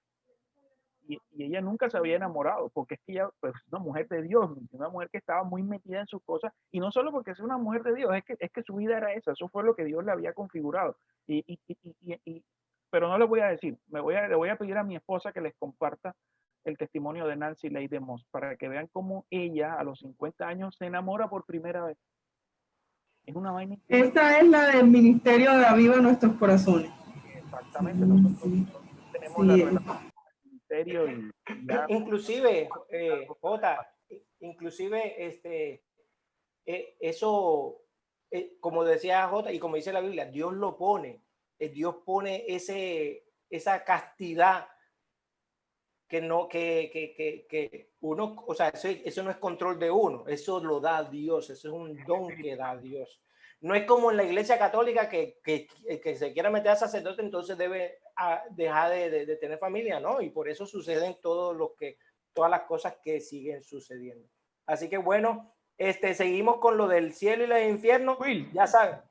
Y ella nunca se había enamorado, porque es que ella, pues, una mujer de Dios, una mujer que estaba muy metida en sus cosas, y no solo porque es una mujer de Dios, es que su vida era esa, eso fue lo que Dios le había configurado. Pero no les voy a decir, le voy a pedir a mi esposa que les comparta el testimonio de Nancy Leigh DeMoss, para que vean cómo ella a los 50 años se enamora por primera vez. Es una vaina. Esta es la del ministerio de Aviva Nuestros Corazones. Exactamente, nosotros tenemos la relación ministerio y ya. Inclusive, Jota, eso, como decía Jota y como dice la Biblia, Dios lo pone, Dios pone esa castidad que no, que uno, o sea, eso no es control de uno, eso lo da Dios, eso es un don que da Dios. No es como en la Iglesia Católica que se quiera meter a sacerdote, entonces debe dejar de tener familia, ¿no? Y por eso suceden todas las cosas que siguen sucediendo. Así que bueno, seguimos con lo del cielo y el infierno. Will, ya saben.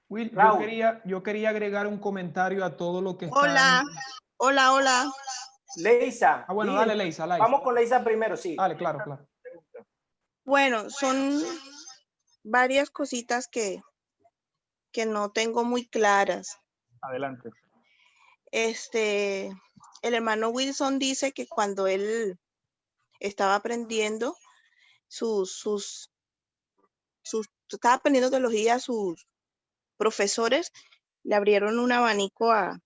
Will, Raúl. yo quería agregar un comentario a todo lo que está. Hola. Leisa. Bueno, dale, Leisa. Vamos con Leisa primero, sí. Dale, claro. Bueno, son varias cositas que no tengo muy claras. Adelante. El hermano Wilson dice que cuando él estaba aprendiendo estaba aprendiendo teología, sus profesores le abrieron un abanico a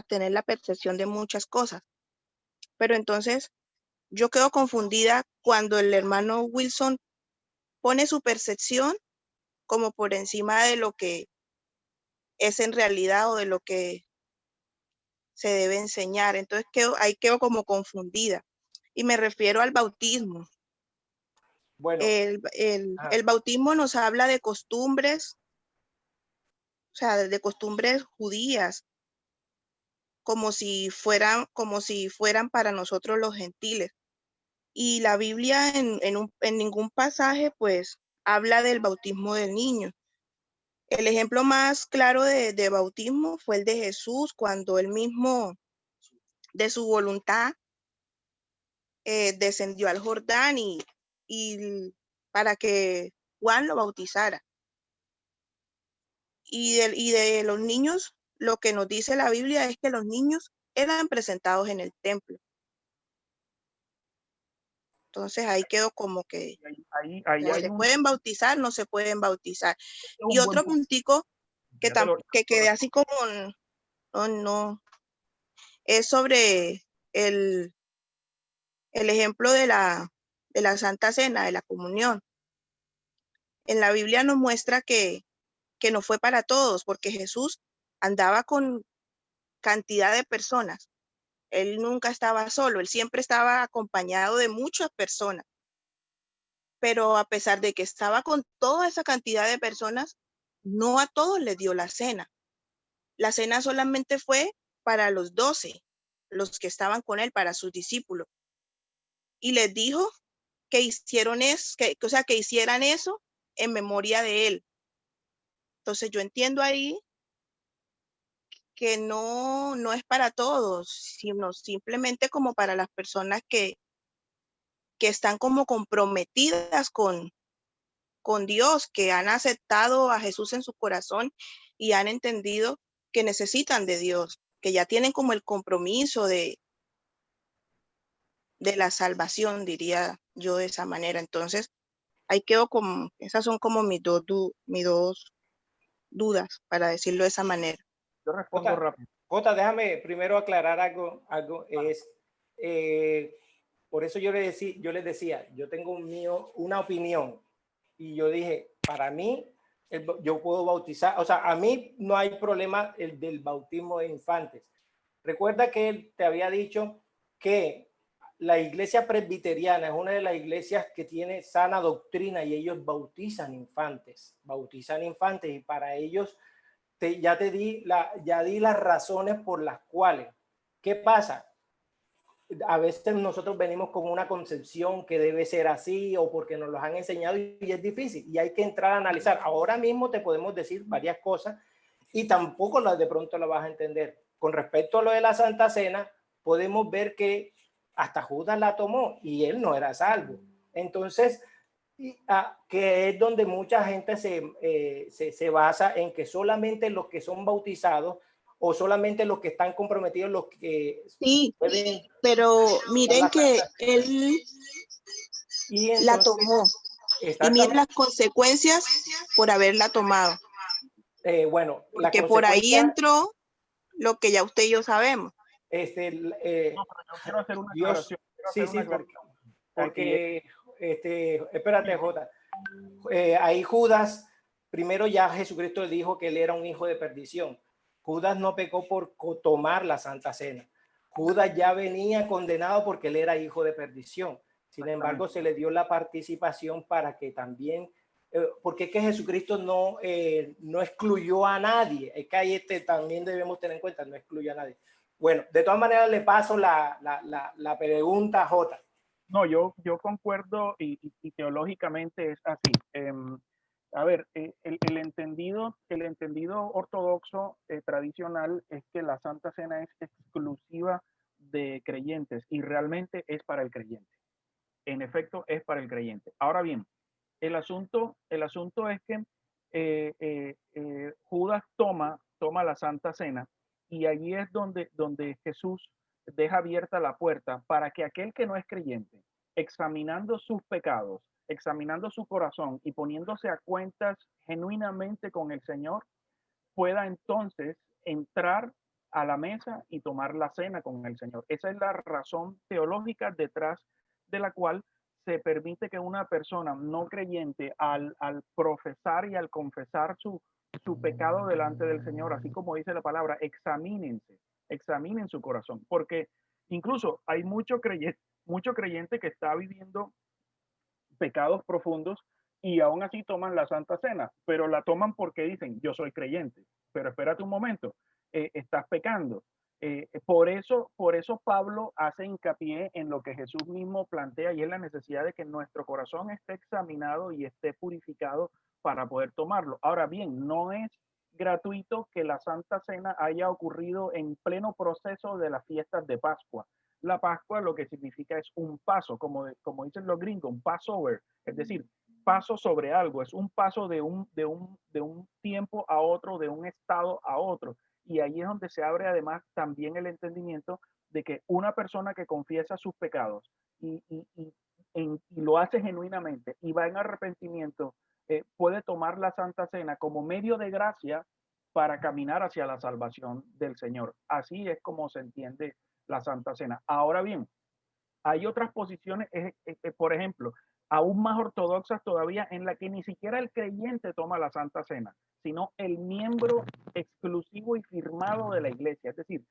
tener la percepción de muchas cosas. Pero entonces yo quedo confundida cuando el hermano Wilson pone su percepción como por encima de lo que es en realidad o de lo que se debe enseñar. Entonces ahí quedo como confundida. Y me refiero al bautismo. Bueno, el bautismo nos habla de costumbres, o sea, de costumbres judías, como si fueran para nosotros los gentiles. Y la Biblia en ningún pasaje pues habla del bautismo del niño. El ejemplo más claro de bautismo fue el de Jesús, cuando él mismo de su voluntad descendió al Jordán y para que Juan lo bautizara. Y de los niños, lo que nos dice la Biblia es que los niños eran presentados en el templo. Entonces ahí quedó como que se pueden bautizar, no se pueden bautizar. Y otro puntico que quedé así como no, es sobre el ejemplo de la Santa Cena, de la comunión. En la Biblia nos muestra que no fue para todos, porque Jesús andaba con cantidad de personas. Él nunca estaba solo, él siempre estaba acompañado de muchas personas. Pero a pesar de que estaba con toda esa cantidad de personas, no a todos les dio la cena. La cena solamente fue para los 12, los que estaban con él, para sus discípulos. Y les dijo que hicieran eso en memoria de él. Entonces yo entiendo ahí que no es para todos, sino simplemente como para las personas que están como comprometidas con Dios, que han aceptado a Jesús en su corazón y han entendido que necesitan de Dios, que ya tienen como el compromiso de la salvación, diría yo de esa manera. Entonces, ahí quedo como, esas son como mis dos dudas, para decirlo de esa manera. Yo respondo rápido. Jota, déjame primero aclarar algo. Por eso yo les decía, yo tengo una opinión. Y yo dije, para mí, yo puedo bautizar, o sea, a mí no hay problema el del bautismo de infantes. Recuerda que él te había dicho que la iglesia presbiteriana es una de las iglesias que tiene sana doctrina y ellos bautizan infantes y para ellos ya di las razones por las cuales. ¿Qué pasa? A veces nosotros venimos con una concepción que debe ser así o porque nos los han enseñado y es difícil y hay que entrar a analizar. Ahora mismo te podemos decir varias cosas y tampoco de pronto las vas a entender. Con respecto a lo de la Santa Cena, podemos ver que hasta Judas la tomó y él no era salvo. Entonces, que es donde mucha gente se basa en que solamente los que son bautizados o solamente los que están comprometidos, los que sí, pero miren que él la tomó y miren las consecuencias por haberla tomado. Bueno, porque por ahí entró lo que ya usted y yo sabemos. No, pero yo quiero hacer una Dios, aclaración. sí, sí, porque espérate, Jota. Ahí Judas, primero ya Jesucristo dijo que él era un hijo de perdición. Judas no pecó por tomar la Santa Cena. Judas ya venía condenado porque él era hijo de perdición. Sin embargo, se le dio la participación para que también, porque es que Jesucristo no excluyó a nadie. Es que ahí también debemos tener en cuenta, no excluyó a nadie. Bueno, de todas maneras le paso la pregunta a Jota. No, yo concuerdo y teológicamente es así. A ver, el entendido ortodoxo tradicional es que la Santa Cena es exclusiva de creyentes y realmente es para el creyente. En efecto, es para el creyente. Ahora bien, el asunto es que Judas toma la Santa Cena y allí es donde Jesús deja abierta la puerta para que aquel que no es creyente, examinando sus pecados, examinando su corazón y poniéndose a cuentas genuinamente con el Señor, pueda entonces entrar a la mesa y tomar la cena con el Señor. Esa es la razón teológica detrás de la cual se permite que una persona no creyente al profesar y al confesar su pecado delante del Señor, así como dice la palabra, examinen su corazón, porque incluso hay mucho creyente que está viviendo pecados profundos y aún así toman la Santa Cena, pero la toman porque dicen, yo soy creyente, pero espérate un momento, estás pecando. Por eso Pablo hace hincapié en lo que Jesús mismo plantea y es la necesidad de que nuestro corazón esté examinado y esté purificado para poder tomarlo. Ahora bien, no es gratuito que la Santa Cena haya ocurrido en pleno proceso de las fiestas de Pascua. La Pascua lo que significa es un paso, como dicen los gringos, un passover, es decir, paso sobre algo, es un paso de un tiempo a otro, de un estado a otro. Y ahí es donde se abre además también el entendimiento de que una persona que confiesa sus pecados y lo hace genuinamente y va en arrepentimiento, puede tomar la Santa Cena como medio de gracia para caminar hacia la salvación del Señor. Así es como se entiende la Santa Cena. Ahora bien, hay otras posiciones, por ejemplo, aún más ortodoxas todavía, en la que ni siquiera el creyente toma la Santa Cena, sino el miembro exclusivo y firmado de la iglesia. Es decir,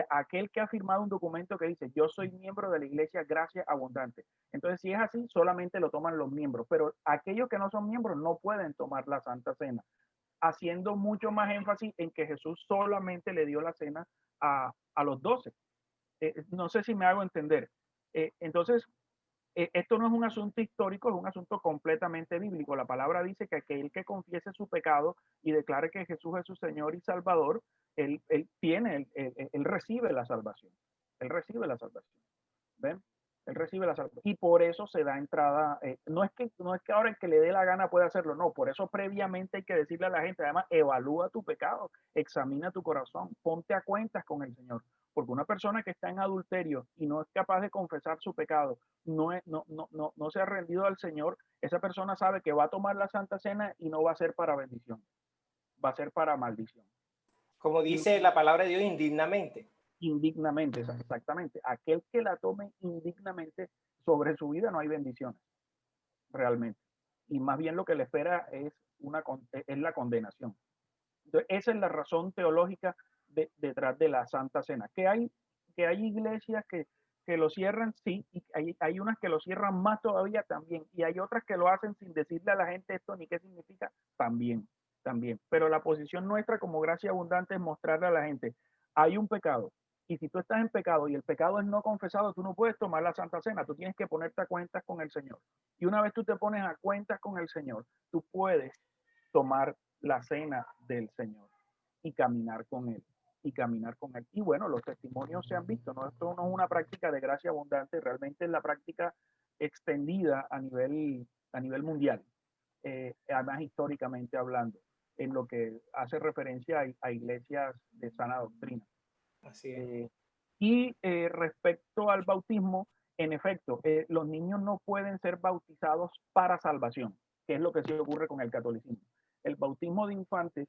aquel que ha firmado un documento que dice, yo soy miembro de la iglesia Gracia Abundante. Entonces, si es así, solamente lo toman los miembros, pero aquellos que no son miembros no pueden tomar la Santa Cena, haciendo mucho más énfasis en que Jesús solamente le dio la cena a los 12. No sé si me hago entender. Entonces, esto no es un asunto histórico, es un asunto completamente bíblico. La palabra dice que aquel que confiese su pecado y declare que Jesús es su Señor y Salvador, él recibe la salvación. Él recibe la salvación. ¿Ven? Él recibe la salvación. Y por eso se da entrada. No es que ahora el que le dé la gana puede hacerlo. No, por eso previamente hay que decirle a la gente, además, evalúa tu pecado, examina tu corazón, ponte a cuentas con el Señor. Porque una persona que está en adulterio y no es capaz de confesar su pecado, no se ha rendido al Señor, esa persona sabe que va a tomar la Santa Cena y no va a ser para bendición, va a ser para maldición. Como dice la palabra de Dios, indignamente. Indignamente, exactamente. Aquel que la tome indignamente, sobre su vida no hay bendiciones, realmente. Y más bien lo que le espera es la condenación. Entonces, esa es la razón teológica detrás de la Santa Cena. Que hay iglesias que lo cierran, sí, y hay unas que lo cierran más todavía también, y hay otras que lo hacen sin decirle a la gente esto ni qué significa, también. Pero la posición nuestra como Gracia Abundante es mostrarle a la gente, hay un pecado, y si tú estás en pecado y el pecado es no confesado, tú no puedes tomar la Santa Cena, tú tienes que ponerte a cuentas con el Señor. Y una vez tú te pones a cuentas con el Señor, tú puedes tomar la cena del Señor y caminar con Él. Y bueno, los testimonios se han visto, ¿no? Esto no es una práctica de Gracia Abundante, realmente es la práctica extendida a nivel mundial, además históricamente hablando, en lo que hace referencia a iglesias de sana doctrina. Así es. Respecto al bautismo, en efecto, los niños no pueden ser bautizados para salvación, que es lo que sí ocurre con el catolicismo. El bautismo de infantes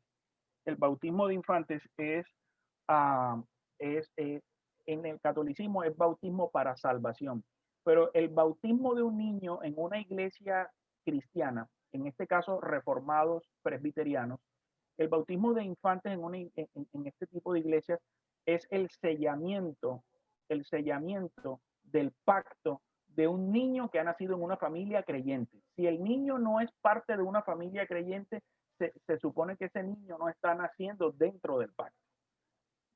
es en el catolicismo es bautismo para salvación, pero el bautismo de un niño en una iglesia cristiana, en este caso reformados presbiterianos, el bautismo de infantes en este tipo de iglesias es el sellamiento del pacto de un niño que ha nacido en una familia creyente. Si el niño no es parte de una familia creyente, se supone que ese niño no está naciendo dentro del pacto.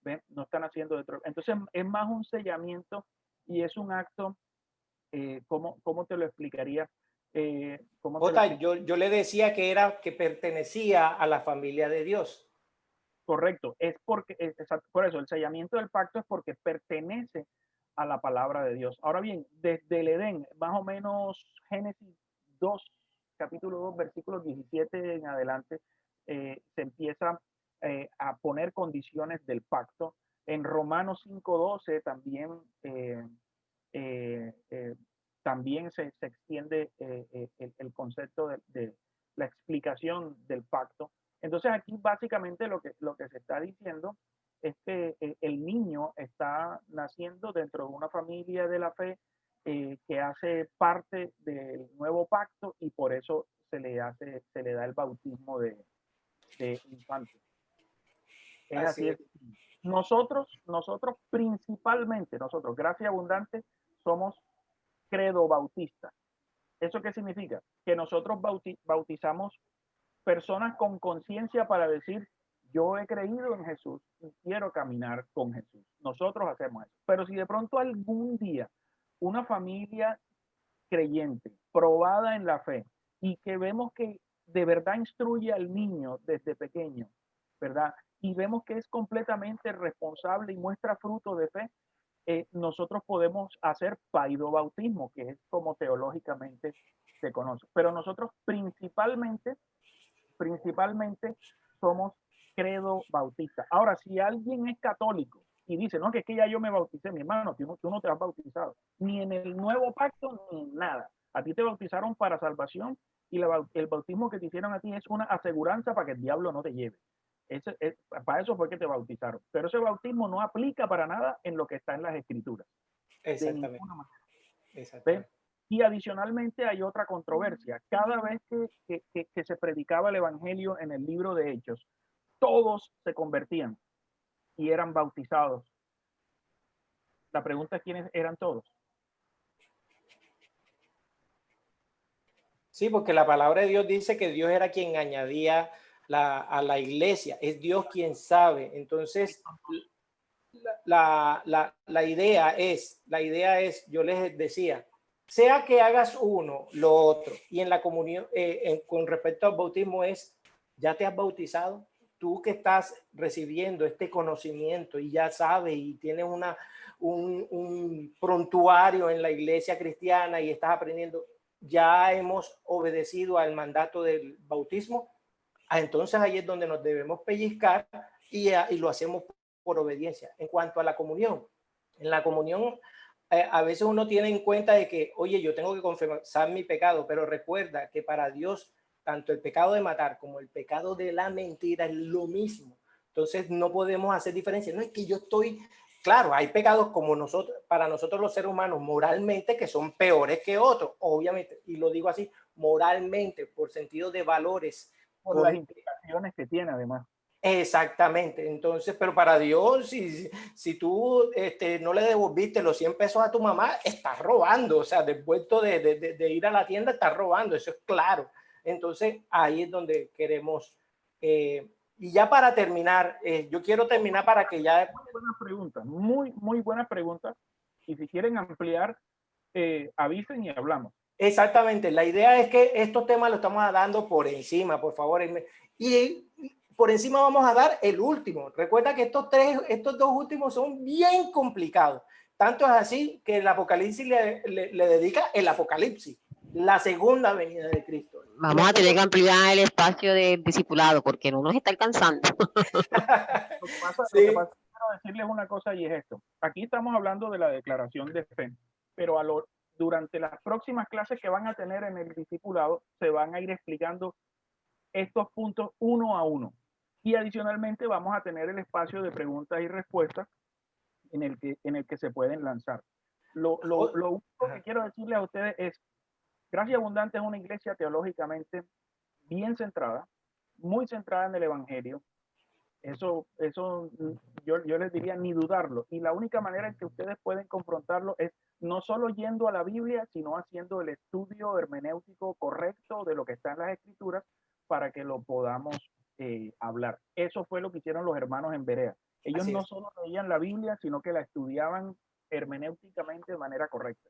¿Ven? No está naciendo dentro. Entonces es más un sellamiento y es un acto, ¿cómo te lo explicaría? Yo le decía que pertenecía a la familia de Dios. Correcto, es porque, por eso el sellamiento del pacto es porque pertenece a la palabra de Dios. Ahora bien, desde el Edén, más o menos Génesis 2, capítulo 2, versículos 17 en adelante, se empieza a poner condiciones del pacto. En Romanos 5:12 también, también se extiende el concepto de la explicación del pacto. Entonces aquí básicamente lo que se está diciendo es que el niño está naciendo dentro de una familia de la fe que hace parte del nuevo pacto y por eso se le da el bautismo de infante. Es así. Nosotros principalmente, Gracia Abundante, somos credo bautista. ¿Eso qué significa? Que nosotros bautizamos personas con conciencia para decir, yo he creído en Jesús y quiero caminar con Jesús. Nosotros hacemos eso. Pero si de pronto algún día una familia creyente, probada en la fe, y que vemos que de verdad instruye al niño desde pequeño, ¿verdad? Y vemos que es completamente responsable y muestra fruto de fe, nosotros podemos hacer paidobautismo, que es como teológicamente se conoce. Pero nosotros principalmente somos credo bautista. Ahora, si alguien es católico y dice, no, que es que ya yo me bauticé, mi hermano, tú no te has bautizado, ni en el nuevo pacto, ni en nada. A ti te bautizaron para salvación y el bautismo que te hicieron a ti es una aseguranza para que el diablo no te lleve. Para eso fue que te bautizaron. Pero ese bautismo no aplica para nada en lo que está en las escrituras. Exactamente. De ninguna manera. Exactamente. Y adicionalmente hay otra controversia. Cada vez que se predicaba el evangelio en el libro de Hechos, todos se convertían y eran bautizados. La pregunta es quiénes eran todos. Sí, porque la palabra de Dios dice que Dios era quien añadía a la iglesia. Es Dios quien sabe. Entonces, la idea es, yo les decía, sea que hagas uno, lo otro, y en la comunión, con respecto al bautismo es, ¿ya te has bautizado? Tú que estás recibiendo este conocimiento y ya sabes y tienes un prontuario en la iglesia cristiana y estás aprendiendo, ya hemos obedecido al mandato del bautismo, entonces ahí es donde nos debemos pellizcar y lo hacemos por obediencia. En cuanto a la comunión, en la comunión a veces uno tiene en cuenta de que, oye, yo tengo que confesar mi pecado, pero recuerda que para Dios tanto el pecado de matar como el pecado de la mentira es lo mismo. Entonces no podemos hacer diferencia. No es que yo estoy, claro, hay pecados como nosotros, para nosotros los seres humanos moralmente que son peores que otros, obviamente, y lo digo así, moralmente, por sentido de valores. Por las implicaciones que tiene además. Exactamente. Entonces, pero para Dios, si tú no le devolviste los 100 pesos a tu mamá, estás robando. O sea, después de ir a la tienda, estás robando. Eso es claro. Entonces, ahí es donde queremos. Y ya para terminar, yo quiero terminar para que ya... Muy buenas preguntas, muy buenas preguntas. Y si quieren ampliar, avisen y hablamos. Exactamente. La idea es que estos temas los estamos dando por encima, por favor. Y por encima vamos a dar el último. Recuerda que estos dos últimos son bien complicados. Tanto es así que el Apocalipsis le dedica el Apocalipsis, la segunda venida de Cristo. Vamos a tener que ampliar el espacio de discipulado porque no nos está alcanzando. Lo que pasa, quiero decirles una cosa y es esto. Aquí estamos hablando de la declaración de fe, pero durante las próximas clases que van a tener en el discipulado se van a ir explicando estos puntos uno a uno. Y adicionalmente vamos a tener el espacio de preguntas y respuestas en el que se pueden lanzar. Lo único que quiero decirles a ustedes es, Gracia Abundante es una iglesia teológicamente bien centrada, muy centrada en el Evangelio. Eso yo les diría ni dudarlo. Y la única manera en que ustedes pueden confrontarlo es no solo yendo a la Biblia, sino haciendo el estudio hermenéutico correcto de lo que está en las Escrituras para que lo podamos hablar. Eso fue lo que hicieron los hermanos en Berea. Ellos no solo leían la Biblia, sino que la estudiaban hermenéuticamente de manera correcta.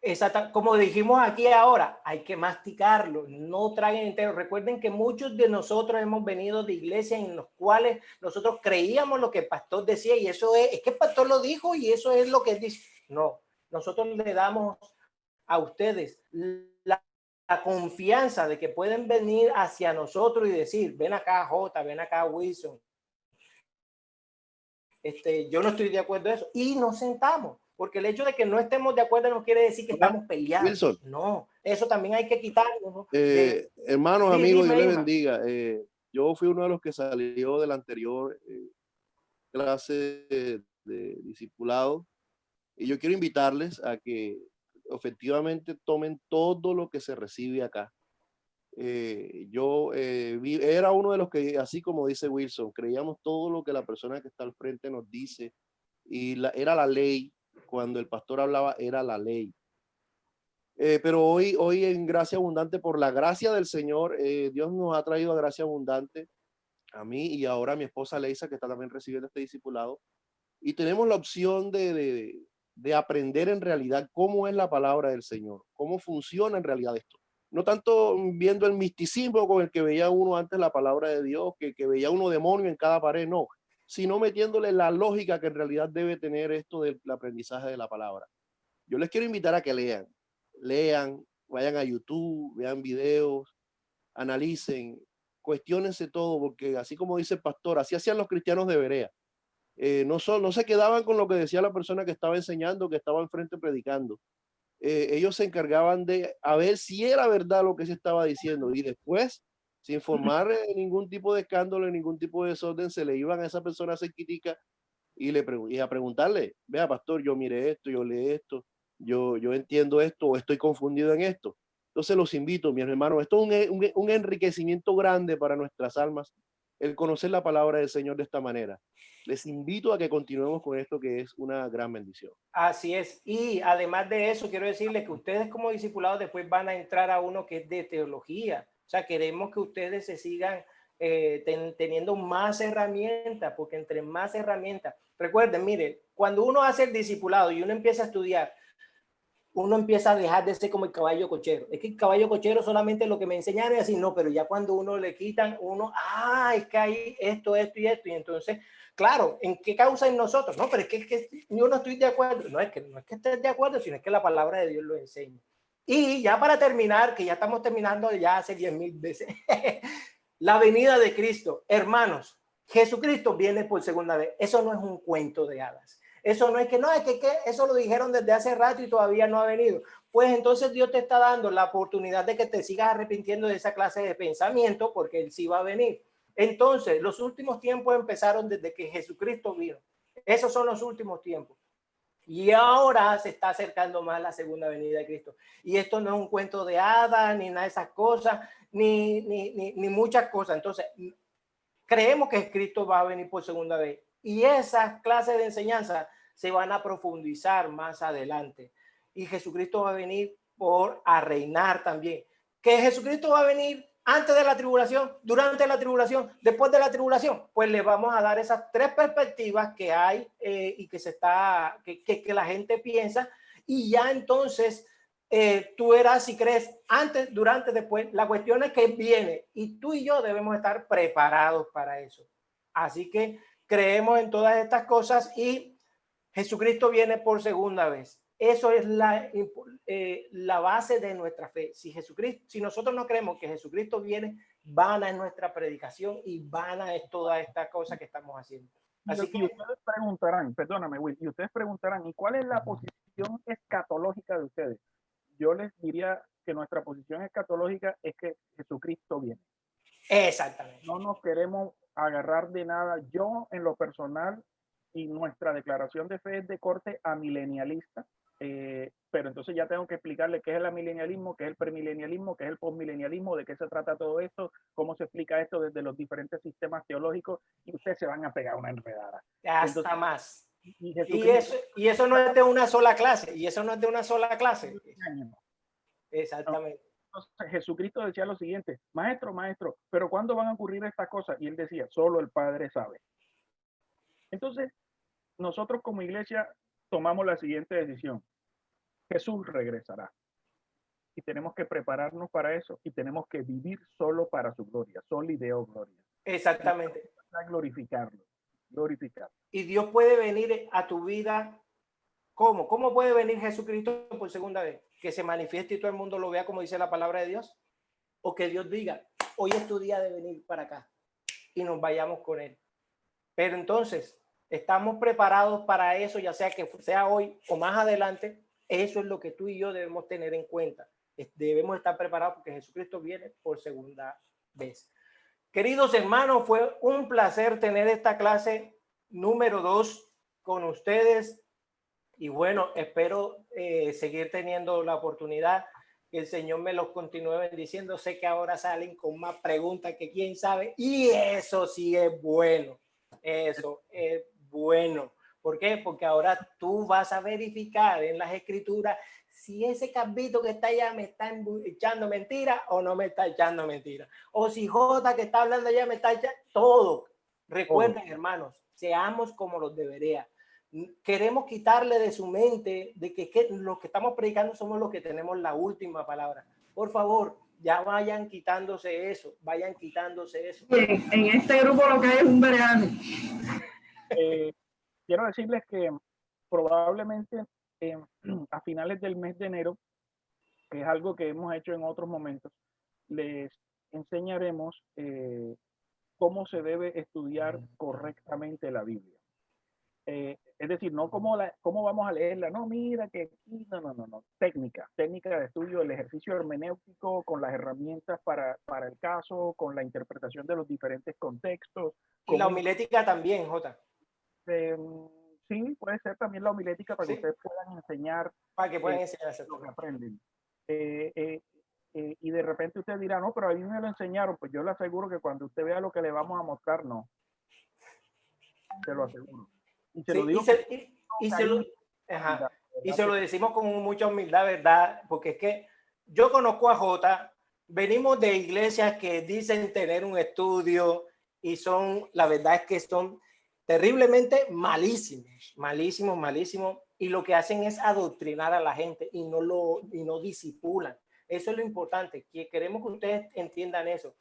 Exacto, como dijimos aquí ahora, hay que masticarlo, no traguen entero. Recuerden que muchos de nosotros hemos venido de iglesias en los cuales nosotros creíamos lo que el pastor decía y eso es que el pastor lo dijo y eso es lo que él dice. No, nosotros le damos a ustedes la confianza de que pueden venir hacia nosotros y decir, ven acá Jota, ven acá Wilson. Yo no estoy de acuerdo en eso. Y nos sentamos. Porque el hecho de que no estemos de acuerdo no quiere decir que estamos peleando. Wilson. No, eso también hay que quitarlo, ¿no? Hermanos, amigos, Dios les bendiga. Yo fui uno de los que salió de la anterior clase de discipulado y yo quiero invitarles a que efectivamente tomen todo lo que se recibe acá. Yo era uno de los que, así como dice Wilson, creíamos todo lo que la persona que está al frente nos dice y era la ley. Cuando el pastor hablaba era la ley. Pero hoy en Gracia Abundante, por la gracia del Señor, Dios nos ha traído a Gracia Abundante, a mí y ahora a mi esposa Leisa, que está también recibiendo este discipulado, y tenemos la opción de aprender en realidad cómo es la palabra del Señor, cómo funciona en realidad esto. No tanto viendo el misticismo con el que veía uno antes la palabra de Dios, que veía uno demonio en cada pared, no, sino metiéndole la lógica que en realidad debe tener esto del aprendizaje de la palabra. Yo les quiero invitar a que lean, vayan a YouTube, vean videos, analicen, cuestionense todo, porque así como dice el pastor, así hacían los cristianos de Berea. No se quedaban con lo que decía la persona que estaba enseñando, que estaba enfrente predicando. Ellos se encargaban de a ver si era verdad lo que se estaba diciendo y después, sin formar ningún tipo de escándalo, ningún tipo de desorden, se le iban a esa persona cerquitica y a preguntarle, vea pastor, yo mire esto, yo leí esto, yo entiendo esto o estoy confundido en esto. Entonces los invito, mis hermanos, esto es un enriquecimiento grande para nuestras almas, el conocer la palabra del Señor de esta manera. Les invito a que continuemos con esto que es una gran bendición. Así es. Y además de eso, quiero decirles que ustedes como discipulados después van a entrar a uno que es de teología. O sea, queremos que ustedes se sigan teniendo más herramientas, porque entre más herramientas, recuerden, mire, cuando uno hace el discipulado y uno empieza a estudiar, uno empieza a dejar de ser como el caballo cochero. Es que el caballo cochero solamente lo que me enseñaron es así, no, pero ya cuando uno le quitan, uno, es que hay esto, y entonces, claro, ¿en qué causa en nosotros? No, pero es que yo no estoy de acuerdo. No es que estés de acuerdo, sino es que la palabra de Dios lo enseña. Y ya para terminar, que ya estamos terminando ya hace 10,000 veces, la venida de Cristo. Hermanos, Jesucristo viene por segunda vez. Eso no es un cuento de hadas. Eso no es que eso lo dijeron desde hace rato y todavía no ha venido. Pues entonces Dios te está dando la oportunidad de que te sigas arrepintiendo de esa clase de pensamiento porque Él sí va a venir. Entonces, los últimos tiempos empezaron desde que Jesucristo vino. Esos son los últimos tiempos. Y ahora se está acercando más la segunda venida de Cristo. Y esto no es un cuento de hadas, ni nada de esas cosas, ni muchas cosas. Entonces, creemos que Cristo va a venir por segunda vez. Y esas clases de enseñanza se van a profundizar más adelante. Y Jesucristo va a venir a reinar también. ¿Que Jesucristo va a venir antes de la tribulación, durante la tribulación, después de la tribulación? Pues le vamos a dar esas tres perspectivas que hay y que la gente piensa. Y ya entonces tú verás si crees antes, durante, después. La cuestión es que viene y tú y yo debemos estar preparados para eso. Así que creemos en todas estas cosas y Jesucristo viene por segunda vez. Eso es la base de nuestra fe. Si nosotros no creemos que Jesucristo viene, vana es nuestra predicación y vana es toda esta cosa que estamos haciendo. Así que ustedes preguntarán, perdóname, Will, y ustedes preguntarán, ¿y cuál es la posición escatológica de ustedes? Yo les diría que nuestra posición escatológica es que Jesucristo viene. Exactamente. No nos queremos agarrar de nada. Yo, en lo personal, y nuestra declaración de fe es de corte amilenialista, pero entonces ya tengo que explicarle qué es el amilenialismo, qué es el premilenialismo, qué es el postmilenialismo, de qué se trata todo esto, cómo se explica esto desde los diferentes sistemas teológicos, y ustedes se van a pegar una enredada. Hasta Entonces, más. Y eso no es de una sola clase, y eso no es de una sola clase. Exactamente. Entonces, Jesucristo decía lo siguiente: maestro, pero ¿cuándo van a ocurrir estas cosas? Y él decía, solo el Padre sabe. Entonces, nosotros como iglesia tomamos la siguiente decisión: Jesús regresará. Y tenemos que prepararnos para eso, y tenemos que vivir solo para su gloria, soli deo gloria. Exactamente. Glorificarlo. Y Dios puede venir a tu vida. ¿Cómo? ¿Cómo puede venir Jesucristo por segunda vez? Que se manifieste y todo el mundo lo vea como dice la palabra de Dios. O que Dios diga, hoy es tu día de venir para acá y nos vayamos con él. Pero entonces, ¿estamos preparados para eso, ya sea que sea hoy o más adelante? Eso es lo que tú y yo debemos tener en cuenta. Debemos estar preparados porque Jesucristo viene por segunda vez. Queridos hermanos, fue un placer tener esta clase número 2 con ustedes. Y bueno, espero seguir teniendo la oportunidad, que el Señor me los continúe bendiciendo. Sé que ahora salen con más preguntas que quién sabe, y eso sí es bueno. Eso es bueno. ¿Por qué? Porque ahora tú vas a verificar en las escrituras si ese Cambito que está allá me está echando mentira o no me está echando mentira. O si J que está hablando allá me está echando todo. Recuerden, hermanos, seamos como los de Berea. Queremos quitarle de su mente de que los que estamos predicando somos los que tenemos la última palabra. Por favor, ya vayan quitándose eso, Bien, en este grupo lo que hay es un bereano. Quiero decirles que probablemente a finales del mes de enero, que es algo que hemos hecho en otros momentos, les enseñaremos cómo se debe estudiar correctamente la Biblia. Es decir, no cómo vamos a leerla, no, mira que no, técnica de estudio, el ejercicio hermenéutico con las herramientas para el caso, con la interpretación de los diferentes contextos. Y la homilética también, Jota. Sí, puede ser también la homilética para que ustedes puedan enseñar. Para que puedan enseñar lo que aprenden. Y de repente usted dirá, no, pero a mí me lo enseñaron. Pues yo le aseguro que cuando usted vea lo que le vamos a mostrar, no. Se lo aseguro. Y se lo digo. Y se lo decimos con mucha humildad, ¿verdad? Porque es que yo conozco a Jota, venimos de iglesias que dicen tener un estudio y la verdad es que son terriblemente malísimos, y lo que hacen es adoctrinar a la gente y no disipulan. Eso es lo importante, que queremos que ustedes entiendan eso.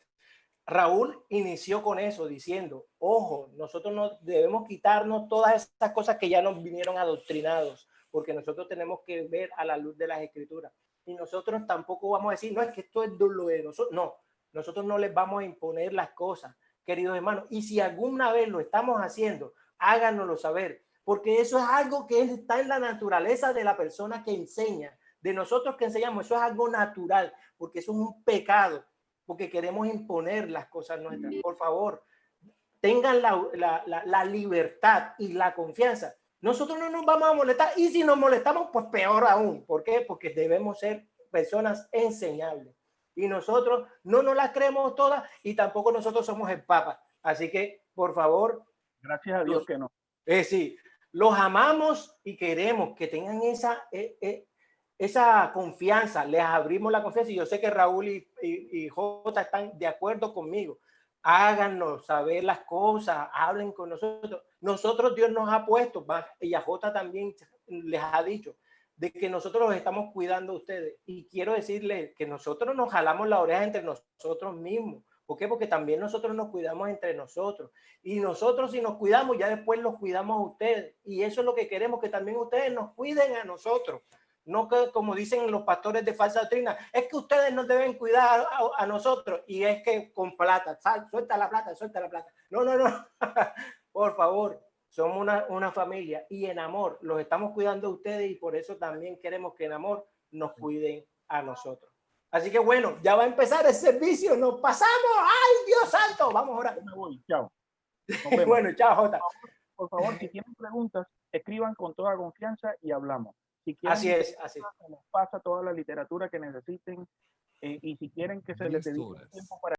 Raúl inició con eso diciendo, ojo, nosotros no debemos quitarnos todas esas cosas que ya nos vinieron adoctrinados, porque nosotros tenemos que ver a la luz de las escrituras. Y nosotros tampoco vamos a decir, no, es que esto es lo de nosotros. No, nosotros no les vamos a imponer las cosas, queridos hermanos. Y si alguna vez lo estamos haciendo, háganoslo saber, porque eso es algo que está en la naturaleza de la persona que enseña, de nosotros que enseñamos. Eso es algo natural, porque eso es un pecado, porque queremos imponer las cosas nuestras. Por favor, tengan la libertad y la confianza. Nosotros no nos vamos a molestar, y si nos molestamos, pues peor aún. ¿Por qué? Porque debemos ser personas enseñables. Y nosotros no nos las creemos todas, y tampoco nosotros somos el Papa. Así que, por favor. Gracias a Dios que no. Sí, los amamos y queremos que tengan esa confianza. Les abrimos la confianza, y yo sé que Raúl y Jota están de acuerdo conmigo. Háganos saber las cosas, hablen con nosotros. Nosotros, Dios nos ha puesto, y a Jota también les ha dicho, de que nosotros los estamos cuidando a ustedes. Y quiero decirles que nosotros nos jalamos la oreja entre nosotros mismos. ¿Por qué? Porque también nosotros nos cuidamos entre nosotros. Y nosotros, si nos cuidamos, ya después los cuidamos a ustedes. Y eso es lo que queremos, que también ustedes nos cuiden a nosotros. No que, como dicen los pastores de falsa doctrina, es que ustedes nos deben cuidar a nosotros, y es que con plata, suelta la plata. No. Por favor, somos una familia, y en amor los estamos cuidando a ustedes, y por eso también queremos que en amor nos cuiden a nosotros. Así que bueno, ya va a empezar el servicio, nos pasamos. ¡Ay, Dios santo! Vamos a orar. Me voy, chao. Bueno, chao, Jota. por favor, si tienen preguntas, escriban con toda confianza y hablamos. Si quieren, así es, así es. Se les pasa toda la literatura que necesiten y si quieren que se les dedique tiempo para